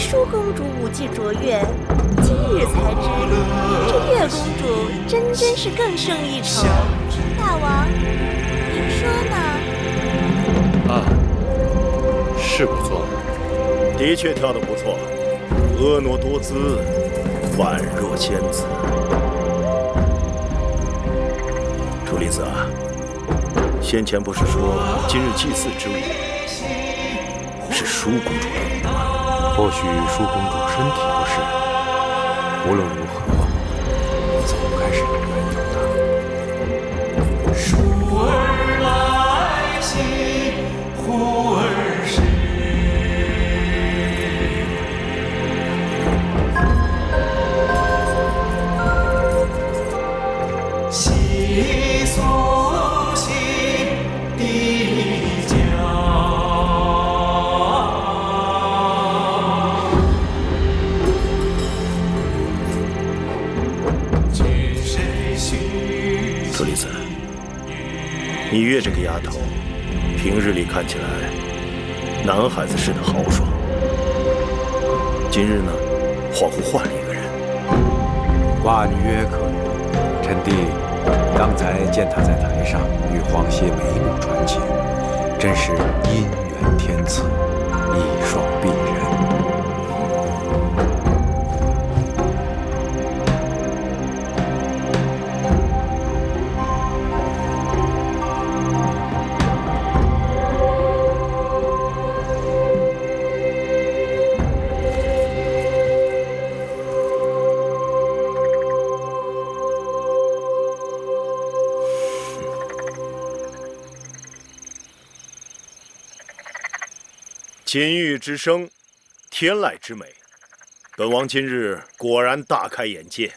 舒公主武技卓越，今日才知这月公主真是更胜一筹。大王，您说呢？啊，是不错，的确跳得不错，婀娜多姿，宛若仙子。楚离子啊，先前不是说今日祭祀之物是舒公主的吗？或许舒公主身体不适，无论如何，早该是你愿有的。舒儿来兮，忽儿逝。细诉心底交。楚离子，你月这个丫头，平日里看起来男孩子似的豪爽，今日呢，恍惚换了一个人。寡女约可有，臣弟刚才见她在台上与黄歇眉目传情，真是姻缘天赐，一双璧人。金玉之声，天籁之美，本王今日果然大开眼界。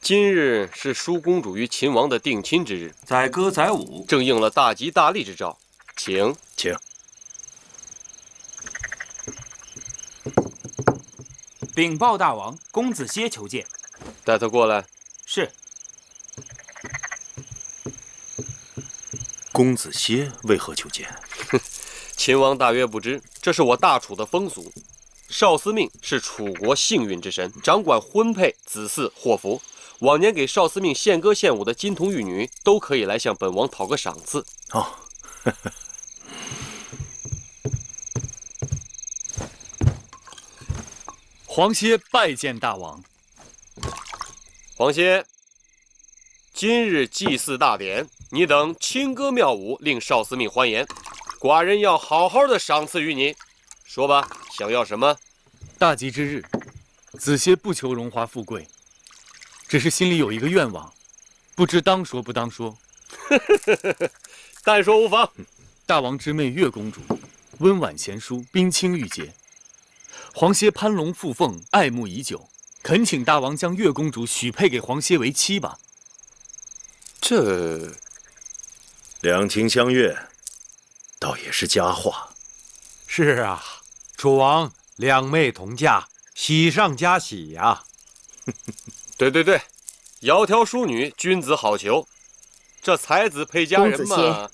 今日是舒公主与秦王的定亲之日，载歌载舞，正应了大吉大利之兆，请。禀报大王，公子歇求见。带他过来。是。公子歇为何求见？秦王大约不知，这是我大楚的风俗。少司命是楚国幸运之神，掌管婚配、子嗣、祸福。往年给少司命献歌献舞的金童玉女，都可以来向本王讨个赏赐。哦，黄歇拜见大王。黄歇，今日祭祀大典，你等轻歌妙舞，令少司命欢颜。寡人要好好的赏赐于你，说吧，想要什么？大吉之日，子歇不求荣华富贵，只是心里有一个愿望，不知当说不当说。但说无妨。大王之妹月公主，温婉贤淑，冰清玉洁。黄歇攀龙附凤，爱慕已久，恳请大王将月公主许配给黄歇为妻吧。这两情相悦，倒也是佳话。是啊，楚王两妹同嫁，喜上加喜呀。对，窈窕淑女，君子好逑。这才子配佳人嘛。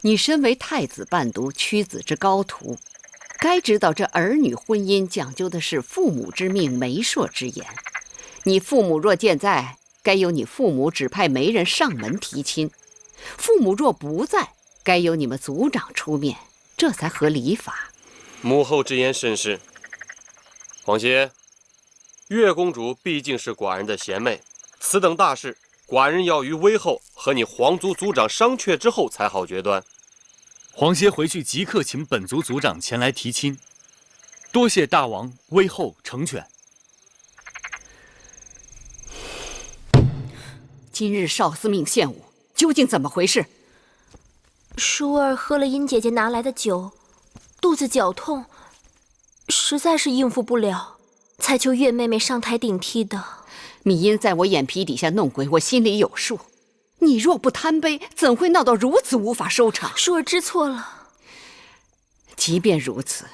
你身为太子伴读，屈子之高徒，该知道这儿女婚姻讲究的是父母之命、媒妁之言。你父母若健在，该由你父母指派媒人上门提亲；父母若不在，该由你们族长出面，这才合礼法。母后之言甚是。黄歇，月公主毕竟是寡人的贤妹，此等大事，寡人要于微后和你皇族族长商榷之后才好决断。黄歇回去即刻请本族族长前来提亲，多谢大王微后成全。今日少司命献舞，究竟怎么回事？舒儿喝了殷姐姐拿来的酒，肚子绞痛，实在是应付不了，才求月妹妹上台顶替的。米音在我眼皮底下弄鬼，我心里有数。你若不贪杯，怎会闹到如此无法收场？舒儿知错了。即便如此，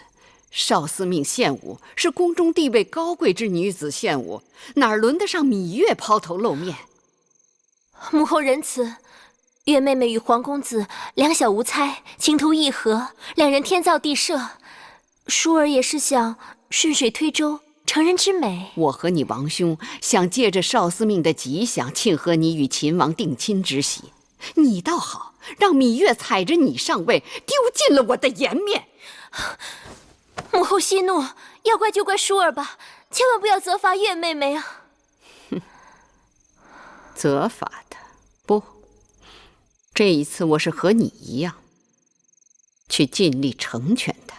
少司命献舞是宫中地位高贵之女子献舞，哪轮得上芈月抛头露面？母后仁慈，月妹妹与黄公子两小无猜，情投意合，两人天造地设，舒儿也是想顺水推舟，成人之美。我和你王兄想借着少司命的吉祥，庆贺你与秦王定亲之喜。你倒好，让芈月踩着你上位，丢尽了我的颜面。母后息怒，要怪就怪舒儿吧，千万不要责罚月妹妹啊！责罚他？不，这一次我是和你一样，去尽力成全他。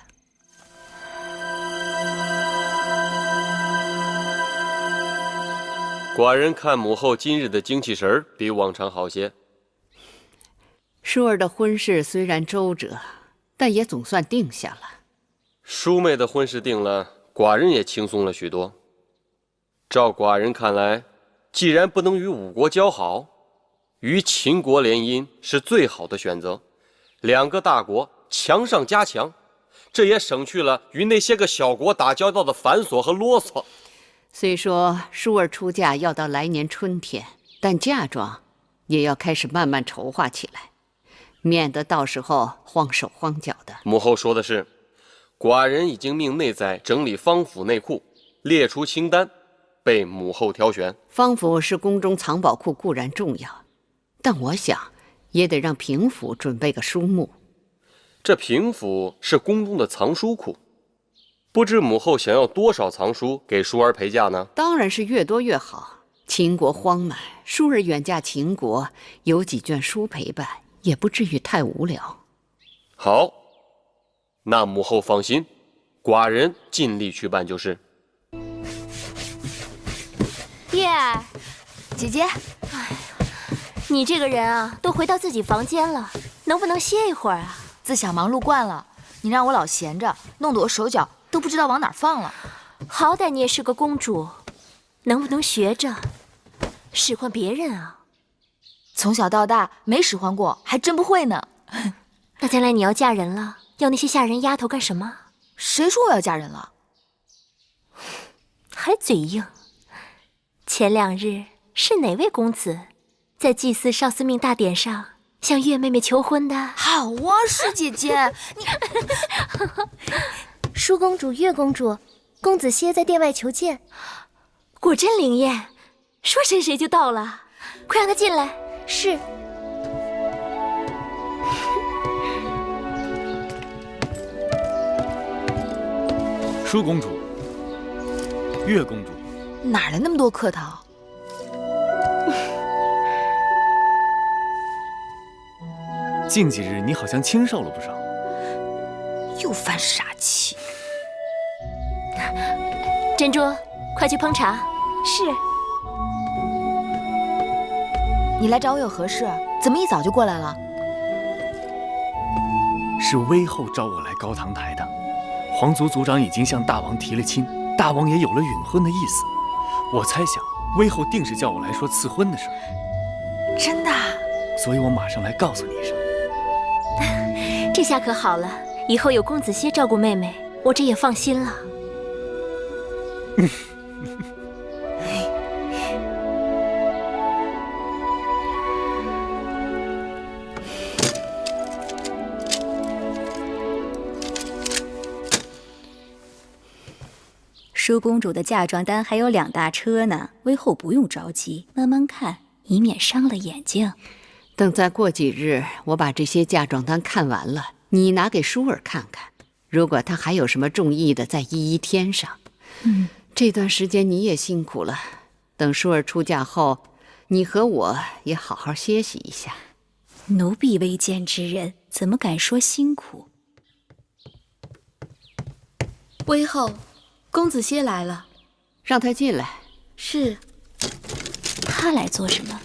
寡人看母后今日的精气神儿比往常好些。舒儿的婚事虽然周折，但也总算定下了。舒妹的婚事定了，寡人也轻松了许多。照寡人看来，既然不能与五国交好，与秦国联姻是最好的选择。两个大国强上加强，这也省去了与那些个小国打交道的繁琐和啰嗦。虽说舒儿出嫁要到来年春天，但嫁妆也要开始慢慢筹划起来，免得到时候慌手慌脚的。母后说的是，寡人已经命内在整理方府内库，列出清单，被母后挑选。方府是宫中藏宝库，固然重要，但我想也得让平府准备个书目。这平府是宫中的藏书库，不知母后想要多少藏书给舒儿陪嫁呢？当然是越多越好。秦国荒蛮，舒儿远嫁秦国，有几卷书陪伴，也不至于太无聊。好，那母后放心，寡人尽力去办就是。叶儿，姐姐，你这个人啊，都回到自己房间了，能不能歇一会儿啊？自小忙碌惯了，你让我老闲着，弄得我手脚都不知道往哪儿放了。好歹你也是个公主，能不能学着使唤别人啊？从小到大没使唤过，还真不会呢。那将来你要嫁人了，要那些下人丫头干什么？谁说我要嫁人了？还嘴硬。前2日是哪位公子在祭祀少司命大典上向月妹妹求婚的？好啊，师姐姐，你舒公主、月公主，公子歇在殿外求见。果真灵验，说谁谁就到了，快让他进来。是。舒公主、月公主，哪来那么多客套？近几日你好像清瘦了不少。又犯傻气。珍珠，快去烹茶。是。你来找我有何事？怎么一早就过来了？是威后召我来高堂台的。皇族族长已经向大王提了亲，大王也有了允婚的意思。我猜想威后定是叫我来说赐婚的事。真的？所以我马上来告诉你一声。这下可好了，以后有公子歇照顾妹妹，我这也放心了。舒公主的嫁妆单还有2大车呢，微后不用着急，慢慢看，以免伤了眼睛。等再过几日，我把这些嫁妆单看完了，你拿给舒儿看看。如果她还有什么中意的，再一一添上。这段时间你也辛苦了，等舒儿出嫁后，你和我也好好歇息一下。奴婢未见之人，怎么敢说辛苦？微后，公子歇来了，让他进来。是。他来做什么？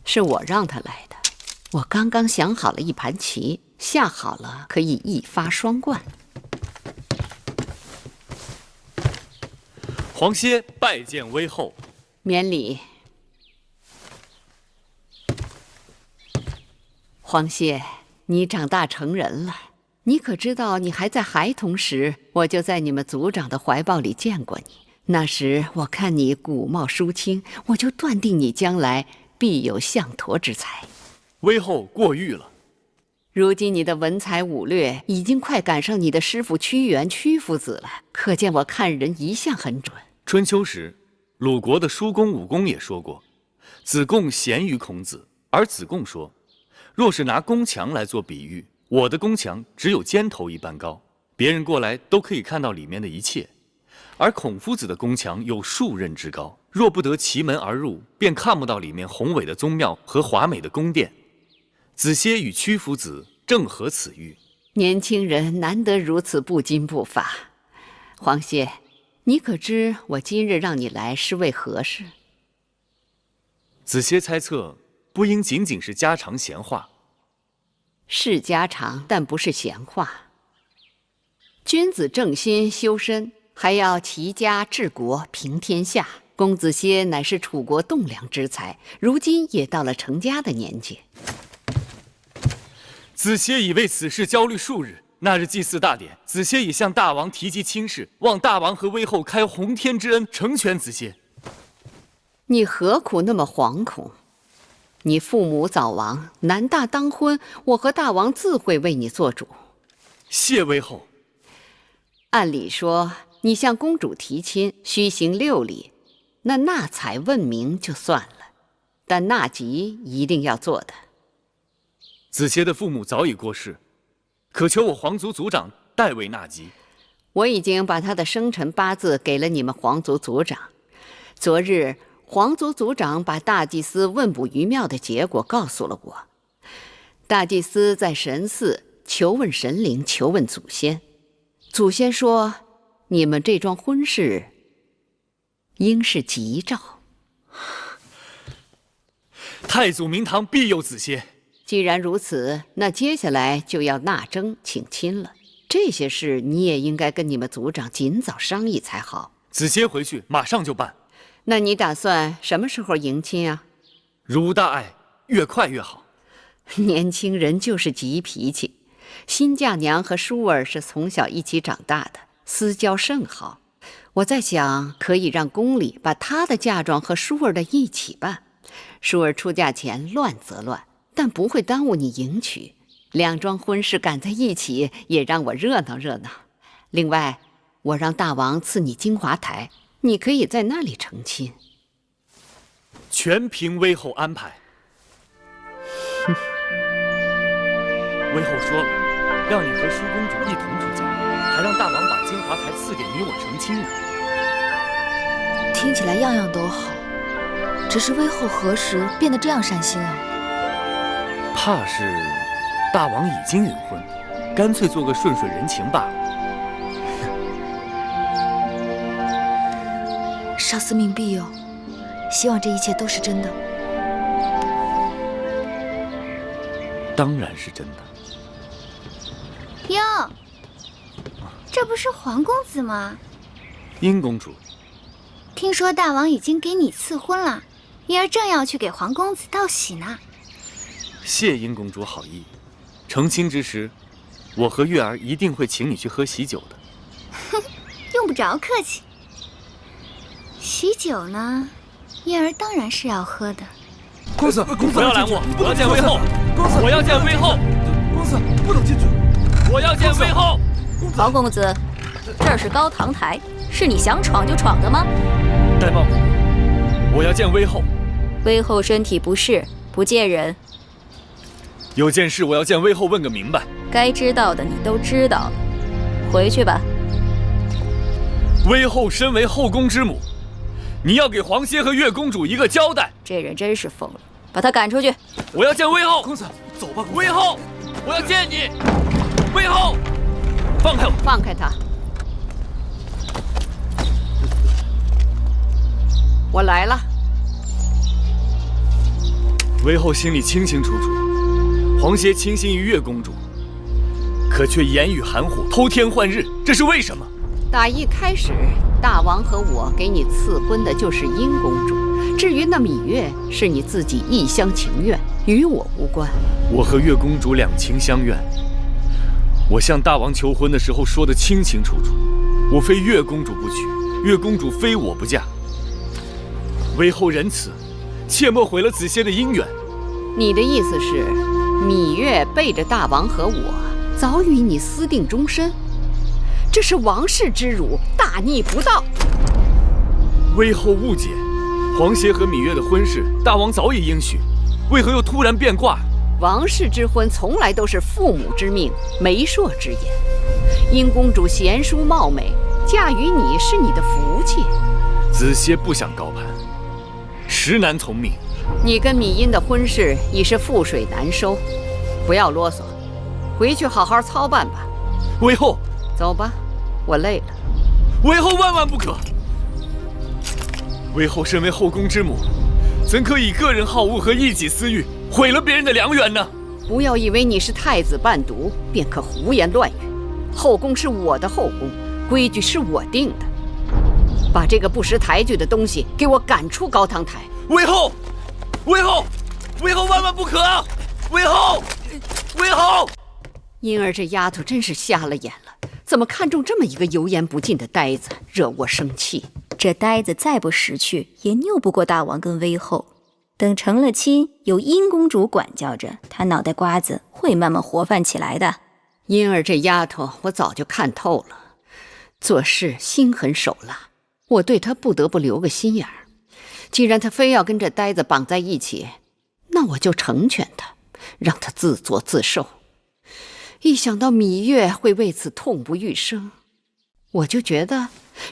是我让他来的。我刚刚想好了一盘棋，下好了可以一发双冠。皇歇拜见威后。免礼。皇歇，你长大成人了，你可知道你还在孩童时，我就在你们族长的怀抱里见过你。那时我看你古貌淑清，我就断定你将来必有相陀之才。威后过誉了。如今你的文才武略已经快赶上你的师父屈原屈夫子了，可见我看人一向很准。春秋时，鲁国的叔公武公也说过，子贡贤于孔子，而子贡说，若是拿宫墙来做比喻，我的宫墙只有尖头一般高，别人过来都可以看到里面的一切，而孔夫子的宫墙有数仞之高，若不得其门而入，便看不到里面宏伟的宗庙和华美的宫殿。子歇与屈夫子正合此喻。年轻人难得如此不矜不发。黄歇，你可知我今日让你来是为何事？子歇猜测，不应仅仅是家常闲话。是家常，但不是闲话。君子正心修身，还要齐家治国平天下。公子歇乃是楚国栋梁之才，如今也到了成家的年纪。子歇已为此事焦虑数日。那日祭祀大典，子歇已向大王提及亲事，望大王和威后开洪天之恩，成全子歇。你何苦那么惶恐？你父母早亡，男大当婚，我和大王自会为你做主。谢威后。按理说，你向公主提亲，须行6礼，那纳采问名就算了，但纳吉一定要做的。子歇的父母早已过世，可求我皇族族长代为纳吉。我已经把他的生辰八字给了你们皇族族长。昨日皇族族长把大祭司问卜于庙的结果告诉了我。大祭司在神寺求问神灵，求问祖先。祖先说，你们这桩婚事应是吉兆。太祖明堂必有子歇。既然如此，那接下来就要纳征请亲了。这些事你也应该跟你们族长尽早商议才好。子歇回去马上就办。那你打算什么时候迎亲啊？如无大碍，越快越好。年轻人就是急脾气。新嫁娘和舒儿是从小一起长大的，私交甚好。我在想，可以让宫里把她的嫁妆和舒儿的一起办。舒儿出嫁前乱则乱，但不会耽误你迎娶。两桩婚事赶在一起，也让我热闹热闹。另外，我让大王赐你金华台，你可以在那里成亲。全凭威后安排。威后说了，让你和舒公主一同出嫁，还让大王把金华台赐给你我成亲呢。听起来样样都好，只是威后何时变得这样善心了？怕是大王已经允婚，干脆做个顺水人情罢了。少司命庇佑，希望这一切都是真的。当然是真的。哟，这不是皇公子吗？殷公主，听说大王已经给你赐婚了，燕儿正要去给皇公子道喜呢。谢殷公主好意，成亲之时，我和月儿一定会请你去喝喜酒的。哼，用不着客气。喜酒呢，燕儿当然是要喝的。公子，公子不要拦我！我要见威后！公子，我要见威后！公子，不能进去！我要见威后！王公子，这是高堂台，是你想闯就闯的吗？玳瑁公主，我要见威后。威后身体不适，不见人。有件事我要见威后问个明白。该知道的你都知道了，回去吧。威后身为后宫之母，你要给黄歇和月公主一个交代。这人真是疯了，把他赶出去。我要见威后。公子，走吧。威后，我要见你。威后，放开我！放开他！我来了。威后心里清清楚楚，黄歇倾心于月公主，可却言语含糊，偷天换日，这是为什么？打一开始，大王和我给你赐婚的就是殷公主，至于那芈月，是你自己一厢情愿，与我无关。我和月公主两情相悦，我向大王求婚的时候说得清清楚楚，我非月公主不娶，月公主非我不嫁。威后仁慈，切莫毁了子歇的姻缘。你的意思是，芈月背着大王和我，早与你私定终身，这是王室之辱，大逆不道。微后误解，皇协和芈月的婚事，大王早已应许，为何又突然变卦？王室之婚从来都是父母之命，媒妁之言。殷公主贤淑貌美，嫁与你是你的福气。子歇不想高攀，实难从命。你跟芈音的婚事已是覆水难收，不要啰嗦，回去好好操办吧。微后，走吧，我累了。微后万万不可！微后身为后宫之母，怎可以个人好恶和一己私欲毁了别人的良缘呢？不要以为你是太子伴读便可胡言乱语。后宫是我的后宫，规矩是我定的。把这个不识抬举的东西给我赶出高堂台！微后，微后，微后万万不可！微后，微后！因儿这丫头真是瞎了眼了，怎么看中这么一个油盐不进的呆子，惹我生气。这呆子再不识趣，也拗不过大王跟微后。等成了亲，有殷公主管教着，他脑袋瓜子会慢慢活泛起来的。因儿这丫头，我早就看透了，做事心狠手辣，我对她不得不留个心眼儿。既然她非要跟这呆子绑在一起，那我就成全她，让她自作自受。一想到芈月会为此痛不欲生，我就觉得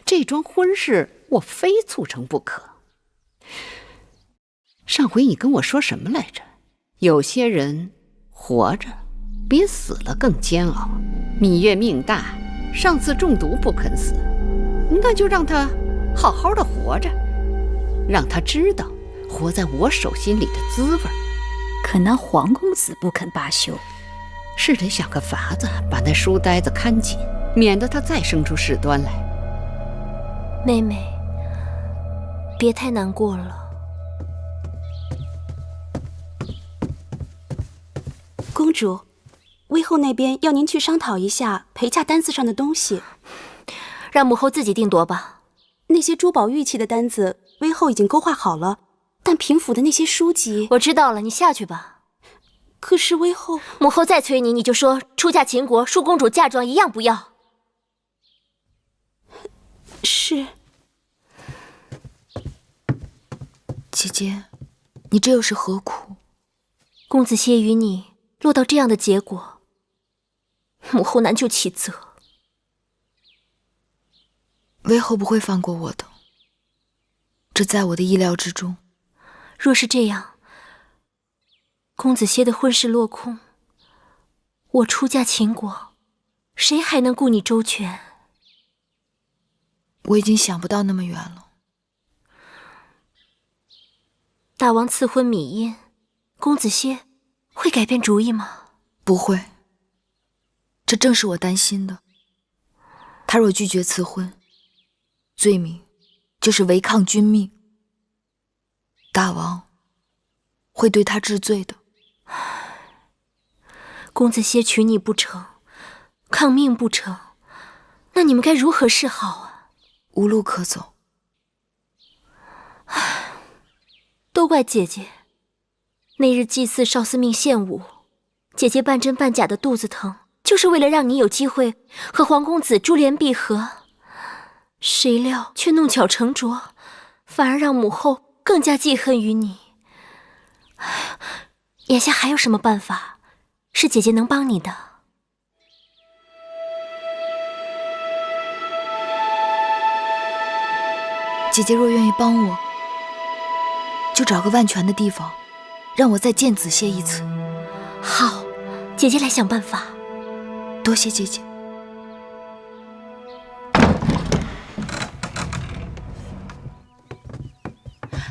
这桩婚事我非促成不可。上回你跟我说什么来着？有些人活着比死了更煎熬。芈月命大，上次中毒不肯死，那就让她好好的活着，让她知道活在我手心里的滋味。可那黄公子不肯罢休，是得想个法子把那书呆子看紧，免得他再生出事端来。妹妹，别太难过了。公主，微后那边要您去商讨一下陪嫁单子上的东西，让母后自己定夺吧。那些珠宝玉器的单子，微后已经勾画好了，但平府的那些书籍……我知道了，你下去吧。可是微后……母后再催你，你就说出嫁秦国，淑公主嫁妆一样不要。是。姐姐，你这又是何苦？公子歇与你落到这样的结果，母后难就其责。微后不会放过我的，这在我的意料之中。若是这样，公子歇的婚事落空，我出嫁秦国，谁还能顾你周全？我已经想不到那么远了。大王赐婚芈音，公子歇会改变主意吗？不会，这正是我担心的。他若拒绝赐婚，罪名就是违抗君命，大王会对他治罪的。公子歇娶你不成，抗命不成，那你们该如何是好啊？无路可走。都怪姐姐，那日祭祀少司命献舞，姐姐半真半假的肚子疼，就是为了让你有机会和皇公子珠联璧合，谁料却弄巧成拙，反而让母后更加记恨于你。眼下还有什么办法是姐姐能帮你的？姐姐若愿意帮我，就找个万全的地方，让我再见子歇一次。好，姐姐来想办法。多谢姐姐。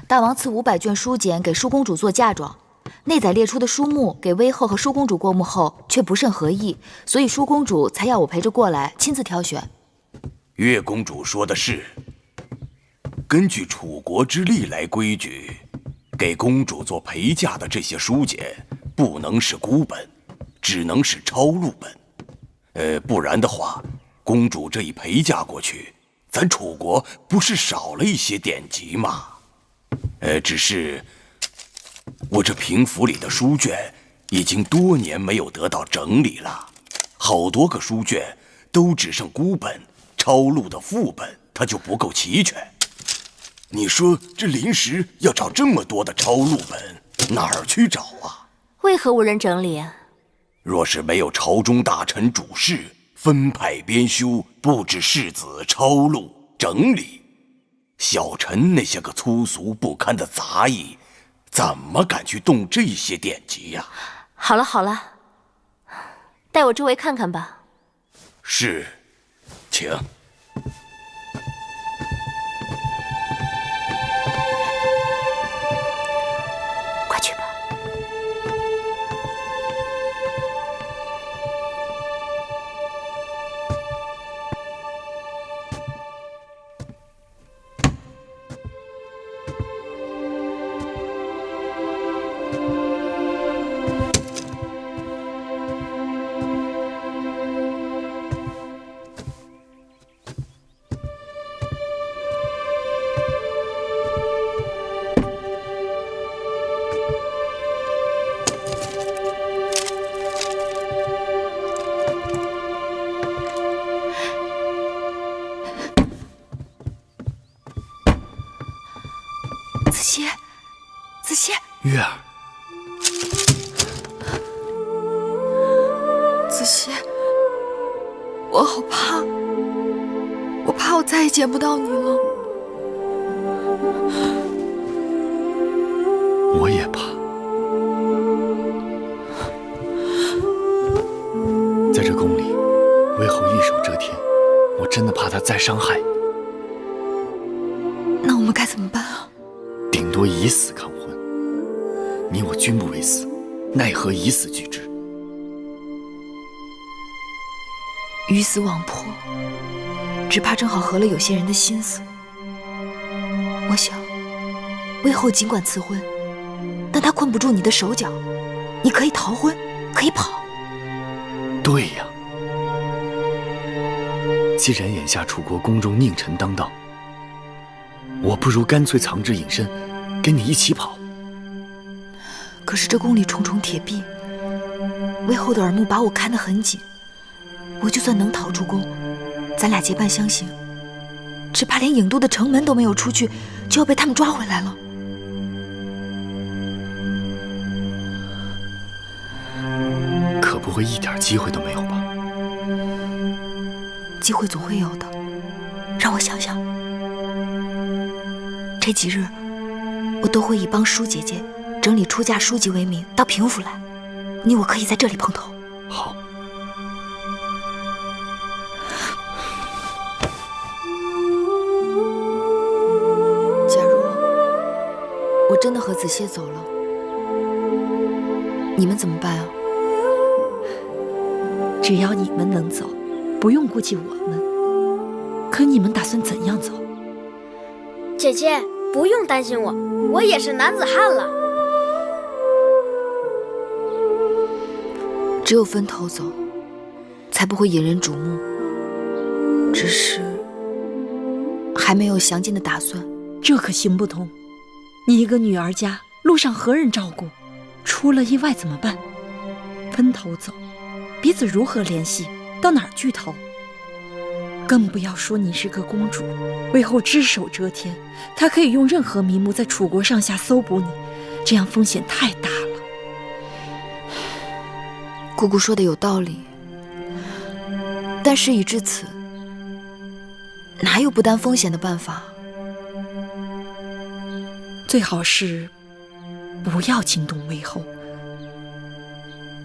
大王赐500卷书简给淑公主做嫁妆，内载列出的书目给微后和淑公主过目后却不甚合意，所以淑公主才要我陪着过来，亲自挑选。月公主说的是，根据楚国之历来规矩，给公主做陪嫁的这些书简不能是孤本，只能是抄录本。不然的话，公主这一陪嫁过去，咱楚国不是少了一些典籍吗？只是我这平府里的书卷已经多年没有得到整理了，好多个书卷都只剩孤本，抄录的副本它就不够齐全。你说这临时要找这么多的抄录本，哪儿去找啊？为何无人整理啊？若是没有朝中大臣主事，分派编修，布置世子抄录整理，小臣那些个粗俗不堪的杂役，怎么敢去动这些典籍呀？好了好了，带我周围看看吧。是，请。快去吧。子歇，月儿，子歇，我好怕，我怕我再也见不到你了。我也怕。在这宫里，魏后一手遮天，我真的怕她再伤害你。那我们该怎么办啊？顶多以死抗婚。你我均不为死，奈何以死拒之？鱼死网破，只怕正好合了有些人的心思。我想，魏后尽管赐婚，但她困不住你的手脚。你可以逃婚，可以跑。对呀，既然眼下楚国宫中佞臣当道，我不如干脆藏之隐身，跟你一起跑。可是这宫里重重铁壁，魏后的耳目把我看得很紧。我就算能逃出宫，咱俩结伴相行，只怕连郢都的城门都没有出去，就要被他们抓回来了。可不会一点机会都没有吧？机会总会有的，让我想想。这几日，我都会以帮舒姐姐整理出嫁书籍为名到平府来，你我可以在这里碰头。好。假如我真的和子歇走了，你们怎么办啊？只要你们能走，不用顾及我们。可你们打算怎样走？姐姐，不用担心我，我也是男子汉了。只有分头走，才不会引人瞩目。只是还没有详尽的打算。这可行不通。你一个女儿家，路上何人照顾？出了意外怎么办？分头走，彼此如何联系？到哪儿去逃？更不要说你是个公主，魏后只手遮天，她可以用任何名目在楚国上下搜捕你，这样风险太大了。姑姑说的有道理，但事已至此，哪有不担风险的办法？最好是不要惊动魏后，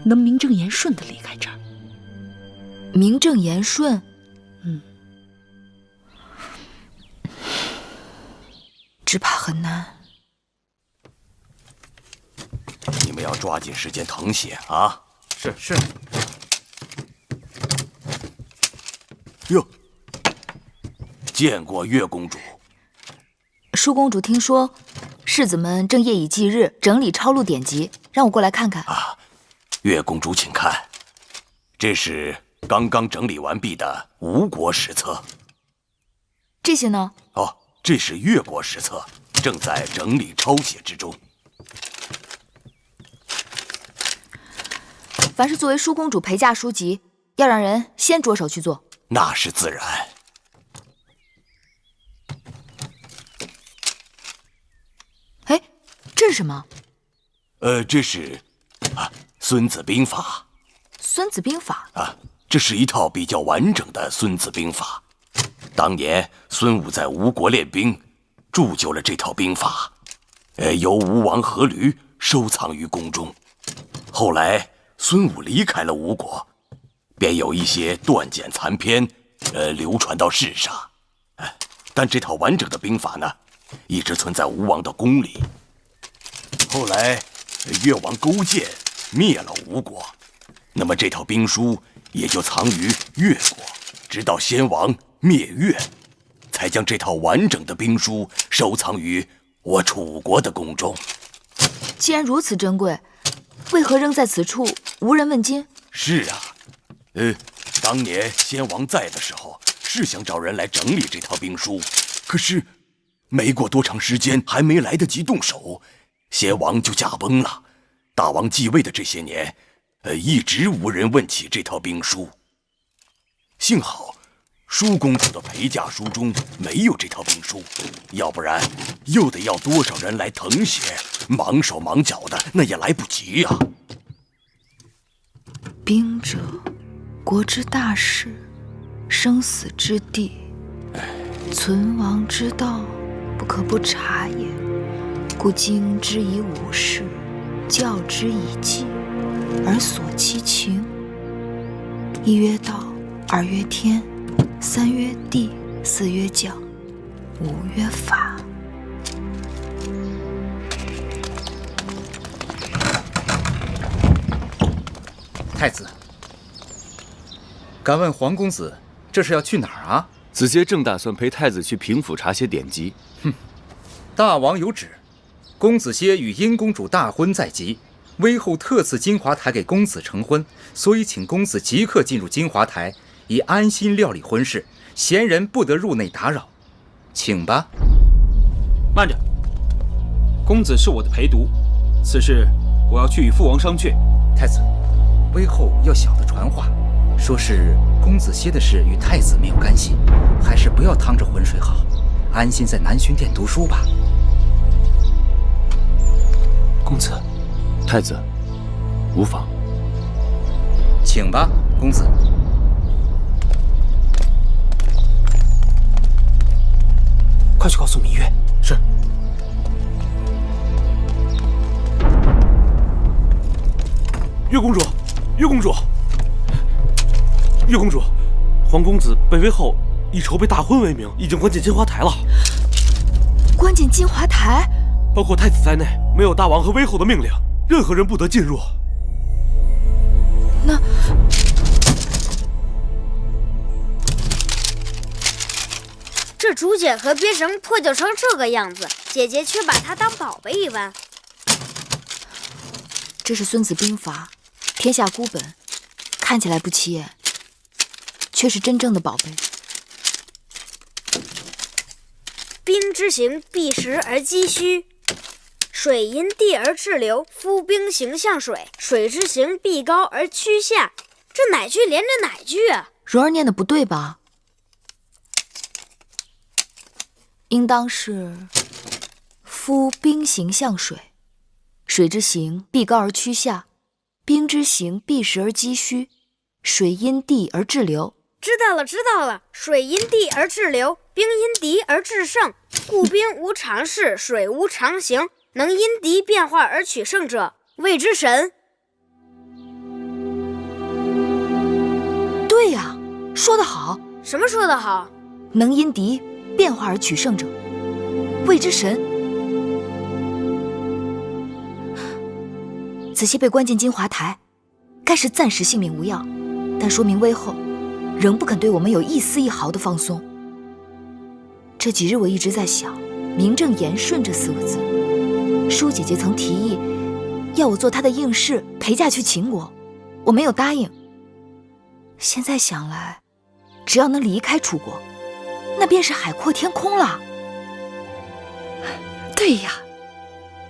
能名正言顺地离开这儿。名正言顺？只怕很难。你们要抓紧时间誊写啊！是。哟，见过月公主。舒公主听说世子们正夜以继日整理抄录典籍，让我过来看看。啊，月公主请看，这是刚刚整理完毕的吴国史册。这些呢？哦，这是越国史册，正在整理抄写之中。凡是作为舒公主陪嫁书籍，要让人先着手去做。那是自然。哎，这是什么？这是《孙子兵法》。孙子兵法啊，这是一套比较完整的《孙子兵法》。当年孙武在吴国练兵，铸就了这套兵法，由吴王阖闾收藏于宫中。后来孙武离开了吴国，便有一些断简残篇，流传到世上。但这套完整的兵法呢，一直存在吴王的宫里。后来越王勾践灭了吴国，那么这套兵书也就藏于越国，直到先王灭越，才将这套完整的兵书收藏于我楚国的宫中。既然如此珍贵，为何仍在此处无人问津？是啊，当年先王在的时候，是想找人来整理这套兵书，可是没过多长时间，还没来得及动手，先王就驾崩了。大王继位的这些年，一直无人问起这套兵书。幸好舒公主的陪嫁书中没有这套兵书，要不然又得要多少人来誊写，忙手忙脚的，那也来不及呀。兵者，国之大事，生死之地，存亡之道，不可不察也。故经之以武事，教之以纪，而索其情。一曰道，二曰天，三曰地，四曰教，五曰法。太子，敢问黄公子，这是要去哪儿啊？子杰正打算陪太子去平府查些典籍。哼，大王有旨，公子歇与殷公主大婚在即，威后特赐金华台给公子成婚，所以请公子即刻进入金华台，以安心料理婚事，闲人不得入内打扰，请吧。慢着，公子是我的陪读，此事我要去与父王商榷。太子，威后要小的传话，说是公子歇的事与太子没有干系，还是不要趟着浑水好，安心在南薰殿读书吧。公子，太子，无妨。请吧，公子。快去告诉芈月。是。月公主，月公主，月公主，黄公子被威后以筹备大婚为名，已经关进金华台了。关进金华台？包括太子在内，没有大王和威后的命令，任何人不得进入。那这竹简和编绳破旧成这个样子，姐姐却把它当宝贝一般。这是《孙子兵法》，天下孤本，看起来不起眼，却是真正的宝贝。兵之行，避实而击虚，水因地而滞留，夫兵行向水，水之行必高而趋下。这哪句连着哪句啊？蓉儿念的不对吧？应当是夫兵行向水，水之行必高而趋下，兵之行避实而击虚，水因地而滞留。知道了，知道了，水因地而滞留，兵因敌而制胜，故兵无常势，水无常形，能因敌变化而取胜者，谓之神。对呀，说得好。什么说得好？能因敌变化而取胜者，谓之神。子歇被关进金华台，该是暂时性命无恙，但说明威后仍不肯对我们有一丝一毫的放松。这几日我一直在想名正言顺这4个字。舒姐姐曾提议要我做她的应试，陪嫁去秦国，我没有答应。现在想来，只要能离开楚国，那便是海阔天空了。对呀，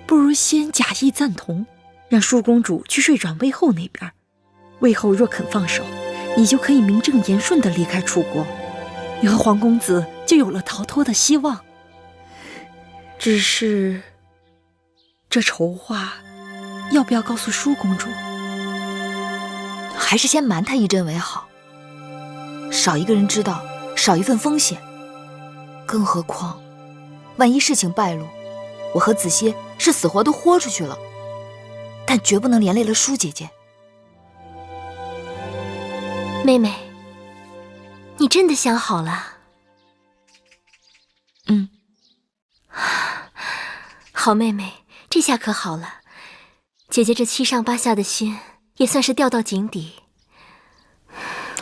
不如先假意赞同，让舒公主去睡转威后那边，魏后若肯放手，你就可以名正言顺地离开楚国，你和黄公子就有了逃脱的希望。只是，这筹划要不要告诉舒公主？还是先瞒他一阵为好，少一个人知道，少一份风险。更何况，万一事情败露，我和子歇是死活都豁出去了，但绝不能连累了舒姐姐。妹妹，你真的想好了？好妹妹，这下可好了，姐姐这七上八下的心也算是掉到井底。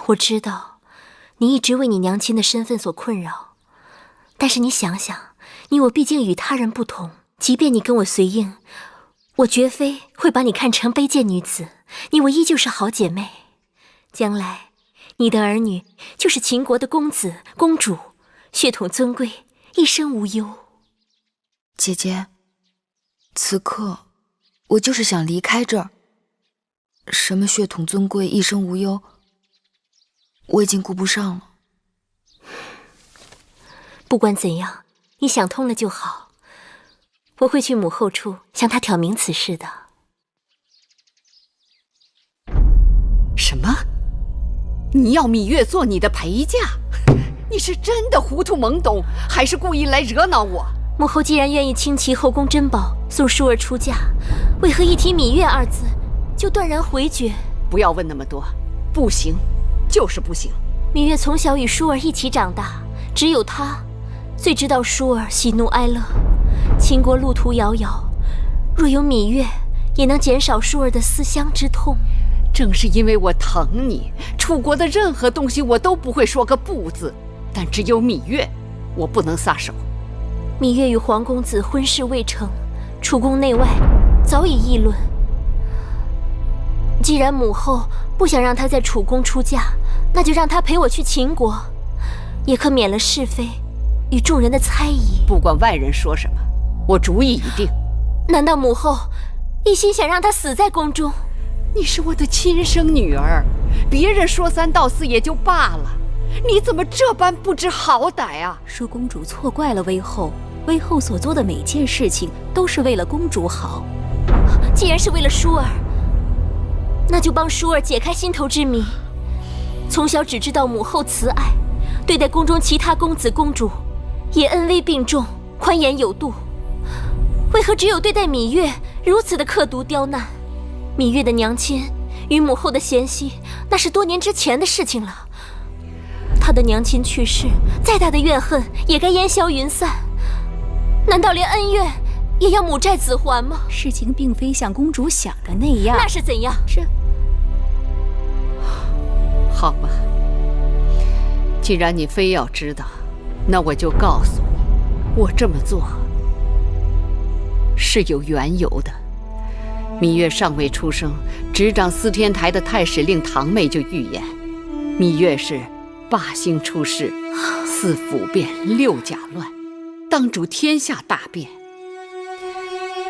我知道你一直为你娘亲的身份所困扰，但是你想想，你我毕竟与他人不同，即便你跟我随应，我绝非会把你看成卑贱女子，你我依旧是好姐妹。将来你的儿女就是秦国的公子公主，血统尊贵，一生无忧。姐姐，此刻我就是想离开这儿。什么血统尊贵，一生无忧，我已经顾不上了。不管怎样，你想通了就好。我会去母后处向她挑明此事的。什么？你要芈月做你的陪嫁？你是真的糊涂懵懂，还是故意来惹恼我？母后既然愿意倾其后宫珍宝送舒儿出嫁，为何一提芈月二字就断然回绝？不要问那么多，不行，就是不行。芈月从小与舒儿一起长大，只有她最知道舒儿喜怒哀乐。秦国路途遥遥，若有芈月，也能减少舒儿的思乡之痛。正是因为我疼你，楚国的任何东西我都不会说个不字，但只有芈月，我不能撒手。芈月与黄公子婚事未成，楚宫内外早已议论。既然母后不想让她在楚宫出嫁，那就让她陪我去秦国，也可免了是非与众人的猜疑。不管外人说什么，我主意已定。难道母后一心想让她死在宫中？你是我的亲生女儿，别人说三道四也就罢了，你怎么这般不知好歹啊？舒公主错怪了魏后，魏后所做的每件事情都是为了公主好。既然是为了舒儿，那就帮舒儿解开心头之谜。从小只知道母后慈爱，对待宫中其他公子公主也恩威并重，宽严有度，为何只有对待芈月如此的刻毒刁难？芈月的娘亲与母后的嫌隙，那是多年之前的事情了。她的娘亲去世，再大的怨恨也该烟消云散。难道连恩怨也要母债子还吗？事情并非像公主想的那样。那是怎样？好吧，既然你非要知道，那我就告诉你，我这么做是有缘由的。芈月尚未出生，执掌司天台的太史令堂妹就预言，芈月是霸星出世，4府变6甲乱，当主天下大变。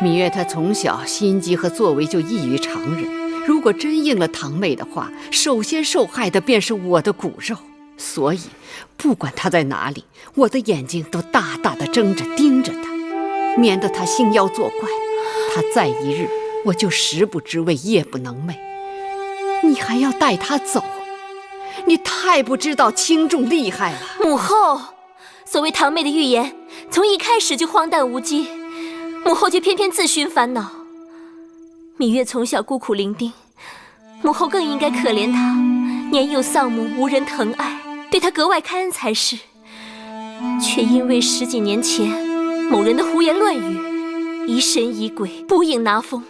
芈月她从小心机和作为就异于常人，如果真应了堂妹的话，首先受害的便是我的骨肉。所以不管她在哪里，我的眼睛都大大的睁着盯着她，免得她兴妖作怪。她再一日，我就食不知味，夜不能寐。你还要带她走？你太不知道轻重厉害了。母后，所谓堂妹的预言，从一开始就荒诞无稽，母后却偏偏自寻烦恼。芈月从小孤苦伶仃，母后更应该可怜她，年幼丧母，无人疼爱，对她格外开恩才是。却因为10几年前某人的胡言乱语，疑神疑鬼，捕影拿风，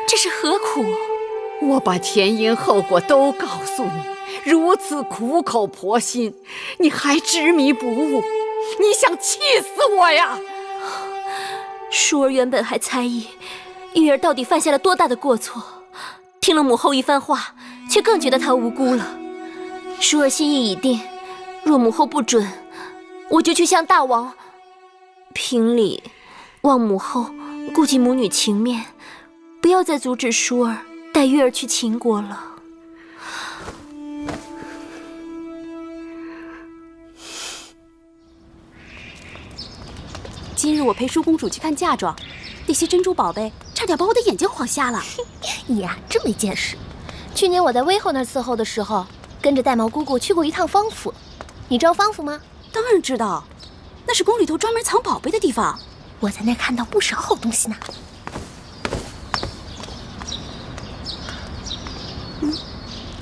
这是何苦？我把前因后果都告诉你，如此苦口婆心，你还执迷不悟，你想气死我呀！舒儿原本还猜疑玉儿到底犯下了多大的过错，听了母后一番话，却更觉得她无辜了。舒儿心意已定，若母后不准，我就去向大王评理，望母后顾及母女情面，不要再阻止舒儿带玉儿去秦国了。今日我陪舒公主去看嫁妆，那些珍珠宝贝差点把我的眼睛晃瞎了。你呀，真没见识。去年我在威后那儿伺候的时候，跟着玳瑁姑姑去过一趟方府。你知道方府吗？当然知道，那是宫里头专门藏宝贝的地方。我在那儿看到不少好东西呢。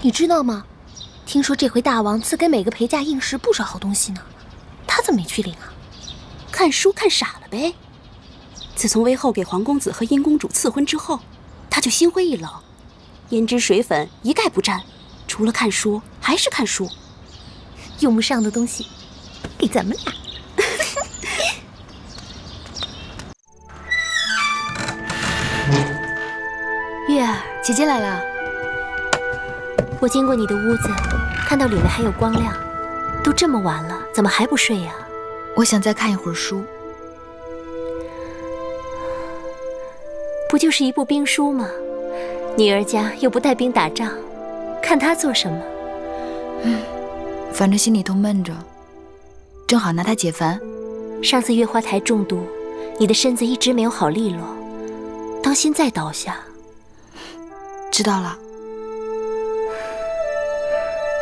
你知道吗？听说这回大王赐给每个陪嫁应试不少好东西呢，他怎么没去领啊？看书看傻了呗。自从威后给皇公子和殷公主赐婚之后，他就心灰意冷，胭脂水粉一概不沾，除了看书还是看书。用不上的东西，给咱们俩。月儿，姐姐来了。我经过你的屋子，看到里面还有光亮。都这么晚了，怎么还不睡呀？我想再看一会儿书。不就是一部兵书吗？女儿家又不带兵打仗，看它做什么？反正心里头闷着，正好拿它解烦。上次月花台中毒，你的身子一直没有好利落，当心再倒下。知道了。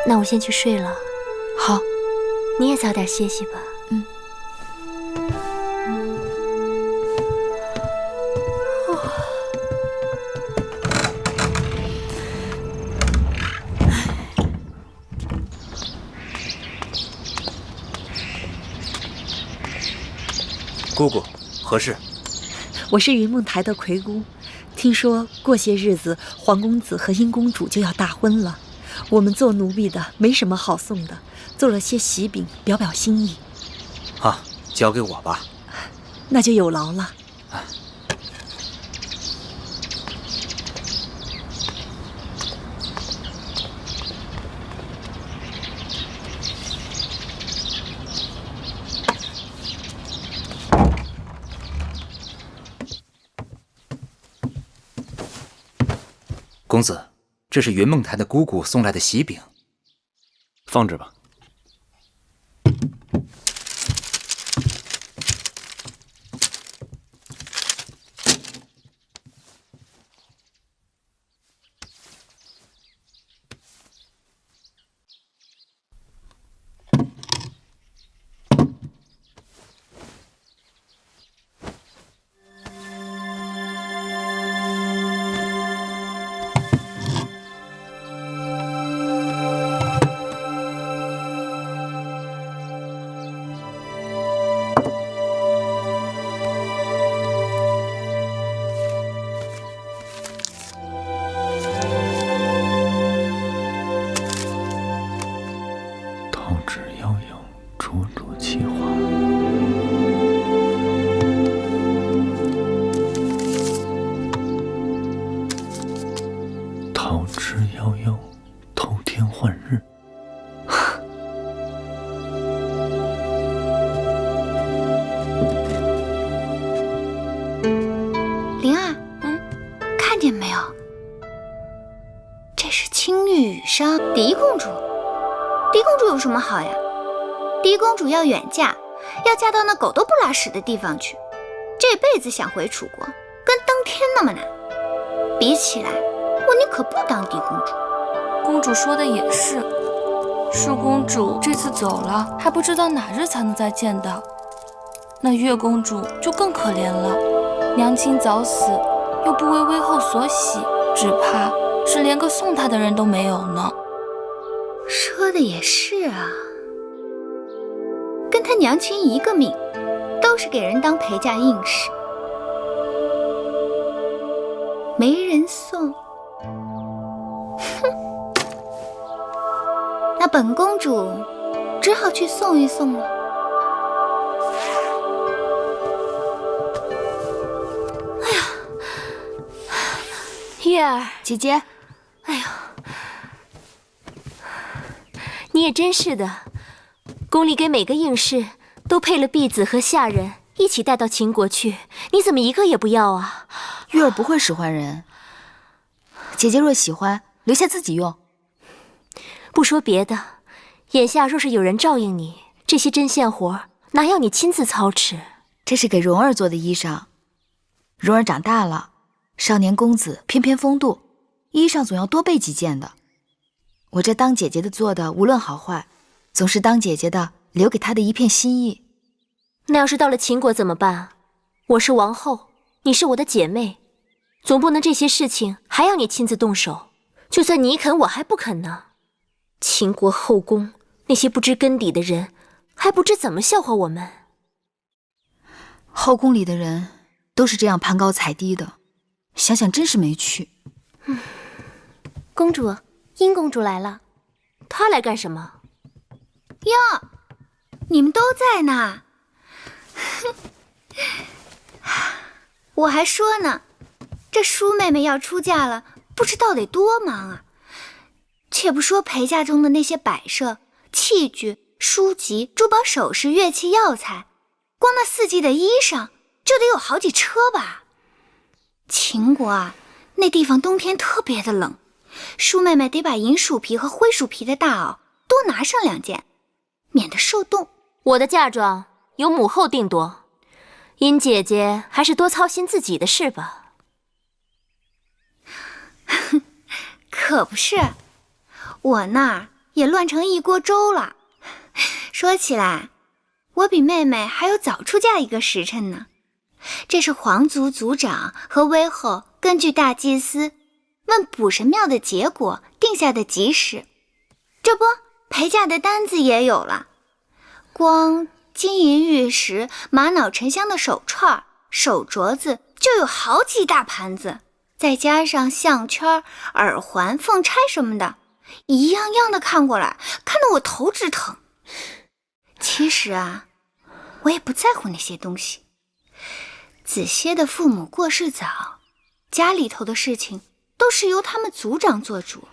那我先去睡了。好，你也早点歇息吧。姑姑，何事？我是云梦台的魁姑，听说过些日子皇公子和殷公主就要大婚了，我们做奴婢的没什么好送的，做了些喜饼表表心意。啊，交给我吧。那就有劳了。公子，这是云梦台的姑姑送来的喜饼，放着吧。灵儿，看见没有？这是青玉羽裳。嫡公主，嫡公主有什么好呀？嫡公主要远嫁，要嫁到那狗都不拉屎的地方去，这辈子想回楚国，跟登天那么难。比起来，我宁可不当嫡公主。公主说的也是，舒公主这次走了，还不知道哪日才能再见到。那月公主就更可怜了，娘亲早死，又不为威后所喜，只怕是连个送她的人都没有呢。说的也是啊，跟她娘亲一个命，都是给人当陪嫁应试，没人送。哼，那本公主只好去送一送了。月儿，姐姐，哎呦，你也真是的，宫里给每个应试都配了婢子和下人一起带到秦国去，你怎么一个也不要啊？月儿不会使唤人，姐姐若喜欢，留下自己用。不说别的，眼下若是有人照应你，这些针线活哪要你亲自操持？这是给蓉儿做的衣裳。蓉儿长大了，少年公子翩翩风度，衣裳总要多备几件的。我这当姐姐的做的，无论好坏，总是当姐姐的留给她的一片心意。那要是到了秦国怎么办？我是王后，你是我的姐妹，总不能这些事情还要你亲自动手。就算你肯，我还不肯呢。秦国后宫那些不知根底的人，还不知怎么笑话我们。后宫里的人都是这样攀高踩低的，想想真是没趣。公主，殷公主来了。她来干什么？哟，你们都在呢。我还说呢，这舒妹妹要出嫁了，不知道得多忙啊。且不说陪嫁中的那些摆设、器具、书籍、珠宝首饰、乐器药材，光那4季的衣裳就得有好几车吧。秦国啊，那地方冬天特别的冷，舒妹妹得把银鼠皮和灰鼠皮的大袄多拿上2件，免得受冻。我的嫁妆由母后定夺，殷姐姐还是多操心自己的事吧。可不是，我那儿也乱成一锅粥了。说起来，我比妹妹还有早出嫁1个时辰呢。这是皇族族长和威后根据大祭司问卜神庙的结果定下的吉时。这不，陪嫁的单子也有了，光金银玉石、玛瑙沉香的手串、手镯子就有好几大盘子，再加上项圈、耳环、凤钗什么的，一样样的看过来，看得我头直疼。其实啊，我也不在乎那些东西。子歇的父母过世早，家里头的事情都是由他们族长做主。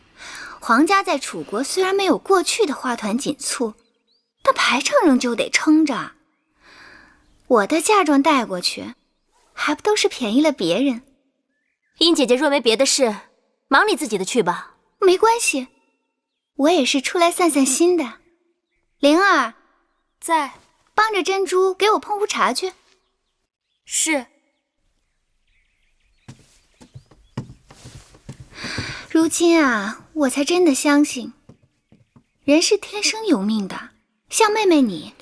皇家在楚国虽然没有过去的花团锦簇，但排场仍旧得撑着。我的嫁妆带过去，还不都是便宜了别人？殷姐姐若没别的事，忙你自己的去吧。没关系，我也是出来散散心的。灵儿，在，帮着珍珠给我碰壶茶去。是。如今啊，我才真的相信，人是天生有命的。像妹妹你，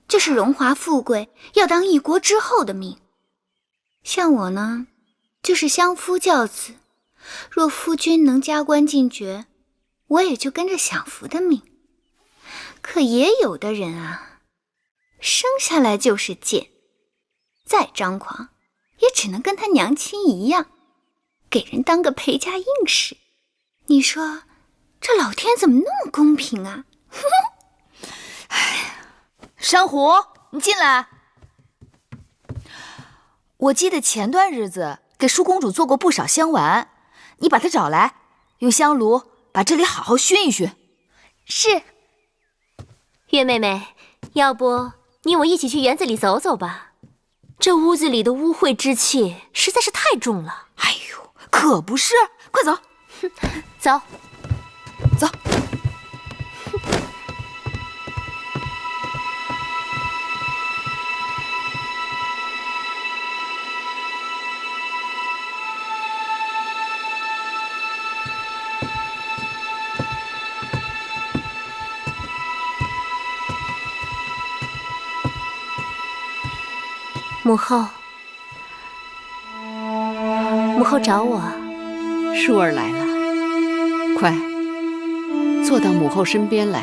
就是荣华富贵，要当一国之后的命。像我呢，就是相夫教子，若夫君能加官进爵，我也就跟着享福的命。可也有的人啊，生下来就是贱，再张狂，也只能跟他娘亲一样，给人当个陪嫁硬使。你说，这老天怎么那么公平啊？珊瑚，你进来。我记得前段日子给舒公主做过不少香丸，你把她找来，用香炉把这里好好熏一熏。是。月妹妹，要不你我一起去园子里走走吧？这屋子里的污秽之气实在是太重了。哎呦，可不是，快走。走，走。母后，母后找我。舒儿来了，快坐到母后身边来。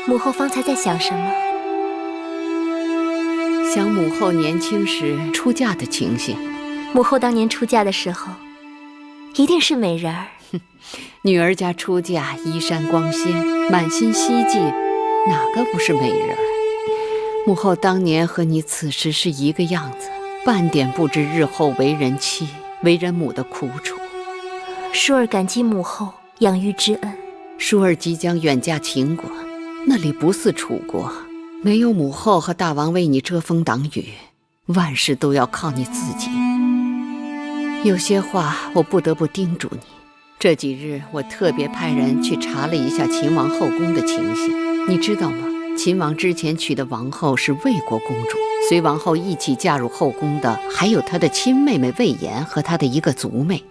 母后方才在想什么？想母后年轻时出嫁的情形。母后当年出嫁的时候，一定是美人儿。女儿家出嫁，衣衫光鲜，满心希冀，哪个不是美人儿？母后当年和你此时是一个样子，半点不知日后为人妻、为人母的苦楚。舒儿感激母后养育之恩。舒儿即将远嫁秦国，那里不似楚国，没有母后和大王为你遮风挡雨，万事都要靠你自己。有些话我不得不叮嘱你。这几日我特别派人去查了一下秦王后宫的情形，你知道吗？秦王之前娶的王后是魏国公主，随王后一起嫁入后宫的还有她的亲妹妹魏延和她的一个族妹。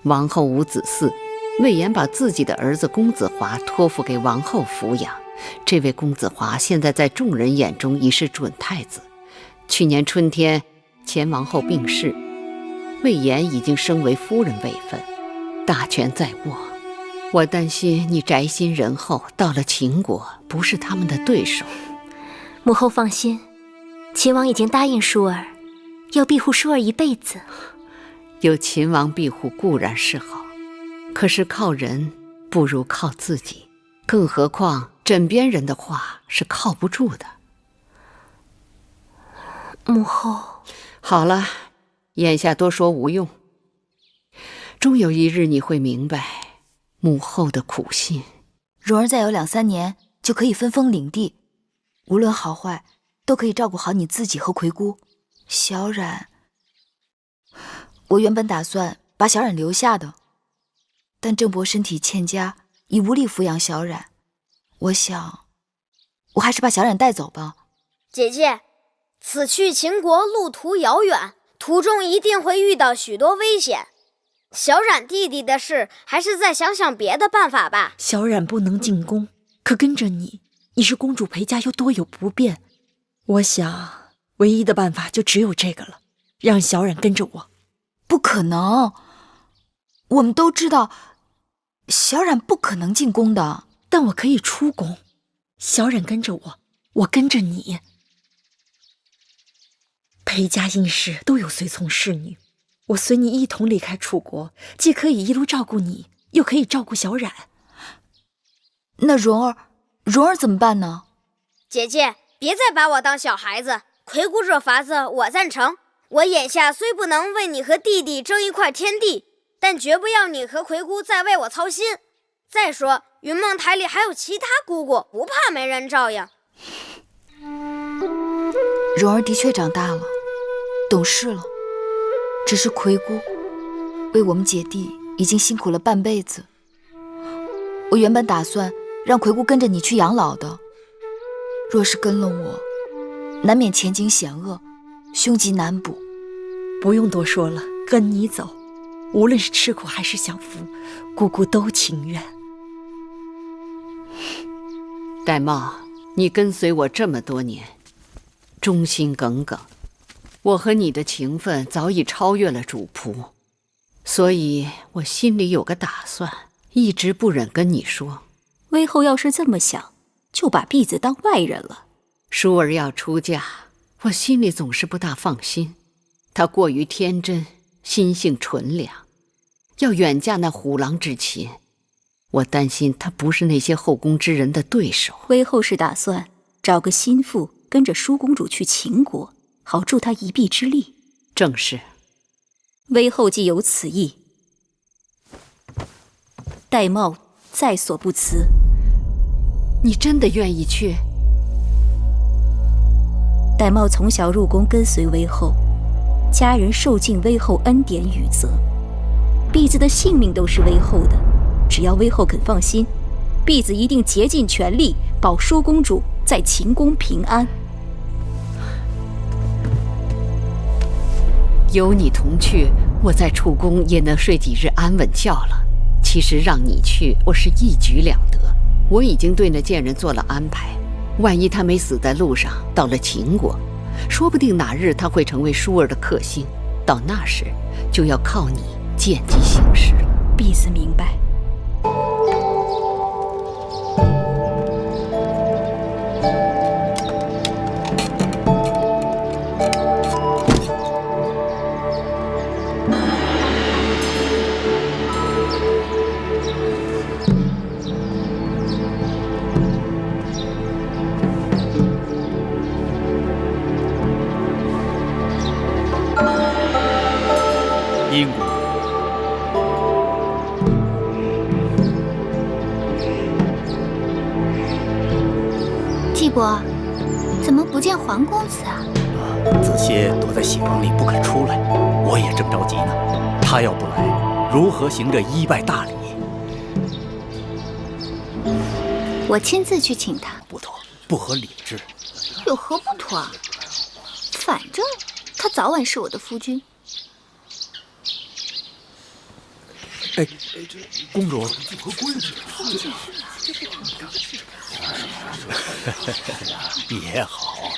王后无子嗣，魏延把自己的儿子公子华托付给王后抚养。这位公子华现在在众人眼中已是准太子。去年春天，前王后病逝，魏延已经升为夫人位分，大权在握。我担心你宅心仁厚，到了秦国不是他们的对手。母后放心，秦王已经答应舒儿，要庇护舒儿一辈子。有秦王庇护固然是好，可是靠人不如靠自己，更何况枕边人的话是靠不住的。母后，好了，眼下多说无用。终有一日你会明白母后的苦心。蓉儿再有2、3年就可以分封领地，无论好坏都可以照顾好你自己和葵姑。小冉，我原本打算把小冉留下的，但郑伯身体欠佳，已无力抚养小冉。我想，我还是把小冉带走吧。姐姐，此去秦国路途遥远，途中一定会遇到许多危险。小冉弟弟的事，还是再想想别的办法吧。小冉不能进宫，可跟着你是公主陪嫁，又多有不便。我想，唯一的办法就只有这个了，让小冉跟着我。不可能，我们都知道，小冉不可能进宫的。但我可以出宫，小冉跟着我，我跟着你。裴家应氏都有随从侍女，我随你一同离开楚国，既可以一路照顾你，又可以照顾小冉。那蓉儿怎么办呢？姐姐，别再把我当小孩子。葵姑这法子我赞成。我眼下虽不能为你和弟弟争一块天地，但绝不要你和葵姑再为我操心。再说云梦台里还有其他姑姑，不怕没人照应。蓉儿的确长大了，懂事了，只是葵姑为我们姐弟已经辛苦了半辈子。我原本打算让葵姑跟着你去养老的，若是跟了我，难免前景险恶，凶吉难卜。不用多说了，跟你走，无论是吃苦还是享福，姑姑都情愿。玳瑁，你跟随我这么多年，忠心耿耿，我和你的情分早已超越了主仆，所以我心里有个打算，一直不忍跟你说。魏后要是这么想，就把婢子当外人了。舒儿要出嫁，我心里总是不大放心。她过于天真，心性纯良，要远嫁那虎狼之秦，我担心她不是那些后宫之人的对手。魏后是打算找个心腹跟着舒公主去秦国，好助她一臂之力。正是。魏后既有此意，玳瑁在所不辞。你真的愿意去？玳瑁从小入宫跟随魏后，家人受尽魏后恩典与责，婢子的性命都是魏后的。只要魏后肯放心，婢子一定竭尽全力保舒公主在秦宫平安。有你同去，我在楚宫也能睡几日安稳觉了。其实让你去，我是一举两得。我已经对那贱人做了安排，万一他没死在路上，到了秦国，说不定哪日他会成为舒儿的克星，到那时就要靠你见机行事了。婢子明白。殷公主，季伯，怎么不见黄公子啊？子歇躲在喜房里不肯出来，我也正着急呢。他要不来，如何行这一拜大礼？我亲自去请他。不妥，不合理智。有何不妥？反正他早晚是我的夫君。哎，公主，也好。